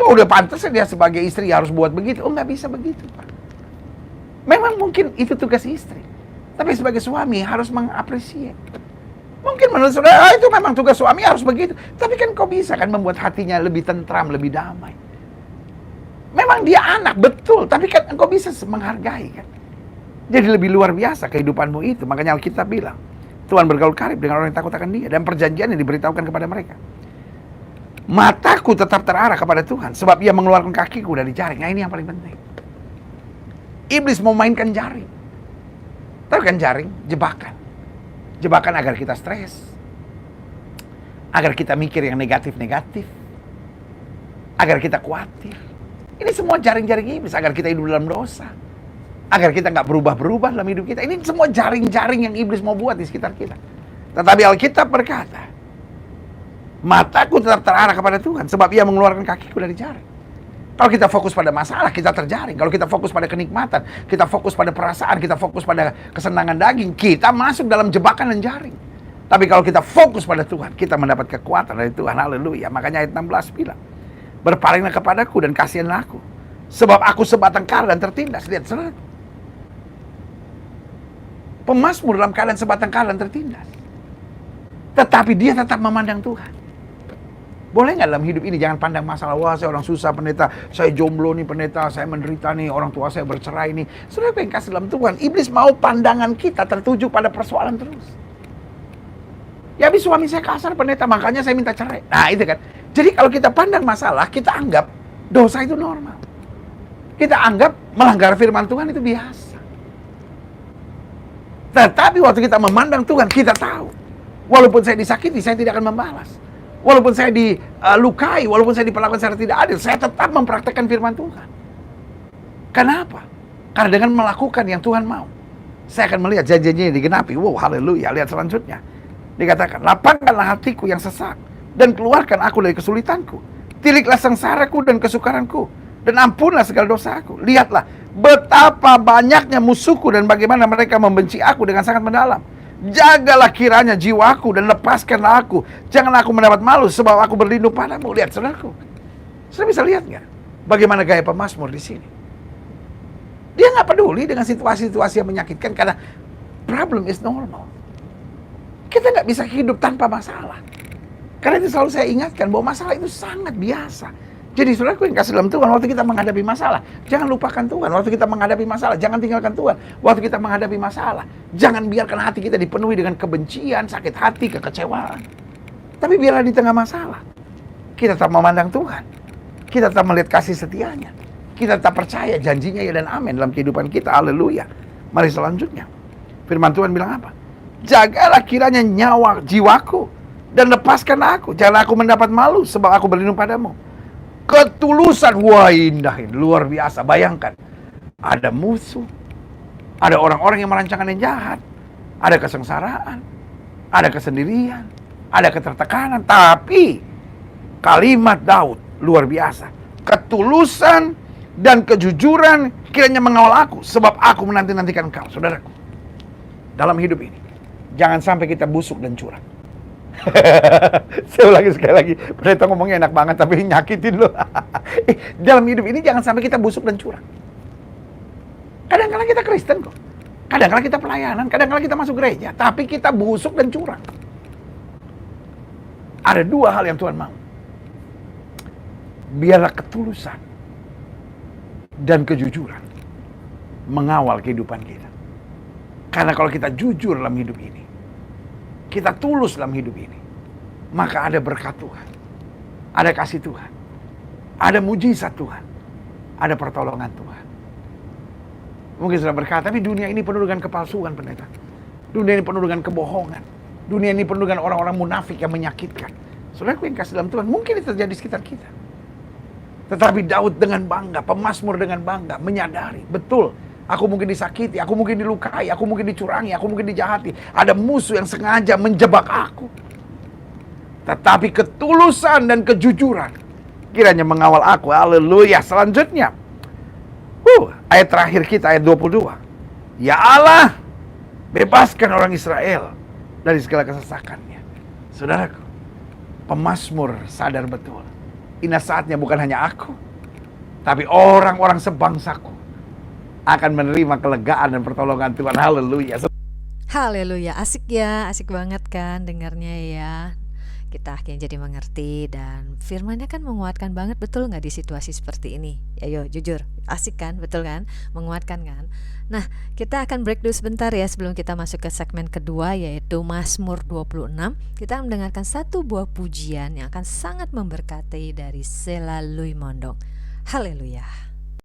Udah pantas dia sebagai istri harus buat begitu. Nggak bisa begitu, Pak. Memang mungkin itu tugas istri, tapi sebagai suami harus mengapresiasi. Mungkin menurut saudara, itu memang tugas suami harus begitu. Tapi kan kau bisa kan membuat hatinya lebih tentram, lebih damai. Memang dia anak, betul. Tapi kan engkau bisa menghargai kan. Jadi lebih luar biasa kehidupanmu itu. Makanya Alkitab bilang, Tuhan bergaul karib dengan orang yang takut akan dia. Dan perjanjian yang diberitahukan kepada mereka. Mataku tetap terarah kepada Tuhan, sebab ia mengeluarkan kakiku dari jaring. Nah ini yang paling penting. Iblis mau mainkan jaring. Tahu kan jaring? Jebakan. Jebakan agar kita stres. Agar kita mikir yang negatif-negatif. Agar kita khawatir. Ini semua jaring-jaring iblis agar kita hidup dalam dosa. Agar kita nggak berubah-berubah dalam hidup kita. Ini semua jaring-jaring yang iblis mau buat di sekitar kita. Tetapi Alkitab berkata, mataku tetap terarah kepada Tuhan, sebab ia mengeluarkan kakiku dari jaring. Kalau kita fokus pada masalah, kita terjaring. Kalau kita fokus pada kenikmatan, kita fokus pada perasaan, kita fokus pada kesenangan daging, kita masuk dalam jebakan dan jaring. Tapi kalau kita fokus pada Tuhan, kita mendapat kekuatan dari Tuhan. Haleluya. Makanya ayat 16 bilang, berpalinglah kepadaku dan kasihanlah aku, sebab aku sebatang kara dan tertindas. Lihat, saudara. Pemazmur dalam keadaan sebatang kara dan tertindas. Tetapi dia tetap memandang Tuhan. Boleh nggak dalam hidup ini jangan pandang masalah, wah saya orang susah pendeta, saya jomblo nih pendeta, saya menderita nih, orang tua saya bercerai nih. Saudara yang kasih dalam Tuhan, iblis mau pandangan kita tertuju pada persoalan terus. Ya habis suami saya kasar pendeta, makanya saya minta cerai. Nah itu kan. Jadi kalau kita pandang masalah, kita anggap dosa itu normal. Kita anggap melanggar firman Tuhan itu biasa. Tetapi waktu kita memandang Tuhan, kita tahu. Walaupun saya disakiti, saya tidak akan membalas. Walaupun saya dilukai, walaupun saya diperlakukan secara tidak adil, saya tetap mempraktekkan firman Tuhan. Kenapa? Karena dengan melakukan yang Tuhan mau, saya akan melihat janji-janjinya digenapi. Wow, haleluya. Lihat selanjutnya. Dikatakan, lapangkanlah hatiku yang sesak, dan keluarkan aku dari kesulitanku. Tiliklah sengsaraku dan kesukaranku, dan ampunlah segala dosaku. Lihatlah betapa banyaknya musuhku dan bagaimana mereka membenci aku dengan sangat mendalam. Jagalah kiranya jiwaku dan lepaskanlah aku. Jangan aku mendapat malu sebab aku berlindung padamu. Lihat saudaraku. Saudara bisa lihat nggak bagaimana gaya pemazmur di sini? Dia nggak peduli dengan situasi-situasi yang menyakitkan karena problem is normal. Kita nggak bisa hidup tanpa masalah. Karena itu selalu saya ingatkan bahwa masalah itu sangat biasa. Jadi saudaraku yang kasih dalam Tuhan, waktu kita menghadapi masalah, jangan lupakan Tuhan. Waktu kita menghadapi masalah, jangan tinggalkan Tuhan. Waktu kita menghadapi masalah, jangan biarkan hati kita dipenuhi dengan kebencian, sakit hati, kekecewaan. Tapi biarlah di tengah masalah, kita tetap memandang Tuhan. Kita tetap melihat kasih setianya. Kita tetap percaya janjinya ya dan amin dalam kehidupan kita. Haleluya. Mari selanjutnya. Firman Tuhan bilang apa? Jagalah kiranya nyawa jiwaku dan lepaskan aku. Jangan aku mendapat malu sebab aku berlindung padamu. Ketulusan, wah indah, luar biasa. Bayangkan, ada musuh, ada orang-orang yang merancangkan yang jahat, ada kesengsaraan, ada kesendirian, ada ketertekanan. Tapi kalimat Daud luar biasa. Ketulusan dan kejujuran kiranya mengawal aku, sebab aku menanti-nantikan engkau. Saudaraku, dalam hidup ini jangan sampai kita busuk dan curang. Saya ulangi sekali lagi, pendeta ngomongnya enak banget tapi nyakitin loh. Dalam hidup ini jangan sampai kita busuk dan curang. Kadang-kadang kita Kristen kok, kadang-kadang kita pelayanan, kadang-kadang kita masuk gereja, tapi kita busuk dan curang. Ada dua hal yang Tuhan mau. Biarlah ketulusan dan kejujuran mengawal kehidupan kita. Karena kalau kita jujur dalam hidup ini, kita tulus dalam hidup ini, maka ada berkat Tuhan, ada kasih Tuhan, ada mujizat Tuhan, ada pertolongan Tuhan. Mungkin sudah berkata, tapi dunia ini penuh dengan kepalsuan, pendeta. Dunia ini penuh dengan kebohongan. Dunia ini penuh dengan orang-orang munafik yang menyakitkan. Saudaraku yang kasih dalam Tuhan, mungkin itu terjadi di sekitar kita. Tetapi Daud dengan bangga, pemazmur dengan bangga, menyadari, betul, aku mungkin disakiti, aku mungkin dilukai, aku mungkin dicurangi, aku mungkin dijahati. Ada musuh yang sengaja menjebak aku. Tetapi ketulusan dan kejujuran kiranya mengawal aku. Haleluya. Selanjutnya, ayat terakhir kita, ayat 22. Ya Allah, bebaskan orang Israel dari segala kesesakannya. Saudaraku, pemazmur sadar betul, ini saatnya bukan hanya aku, tapi orang-orang sebangsaku akan menerima kelegaan dan pertolongan Tuhan. Haleluya. Haleluya, asik ya, asik banget kan dengarnya ya. Kita akhirnya jadi mengerti dan firmannya kan menguatkan banget, betul nggak di situasi seperti ini? Ayo jujur, asik kan, betul kan? Menguatkan kan? Nah, kita akan break dulu sebentar ya sebelum kita masuk ke segmen kedua, yaitu Mazmur 26. Kita akan mendengarkan satu buah pujian yang akan sangat memberkati dari Sela Lui Mondong. Haleluya.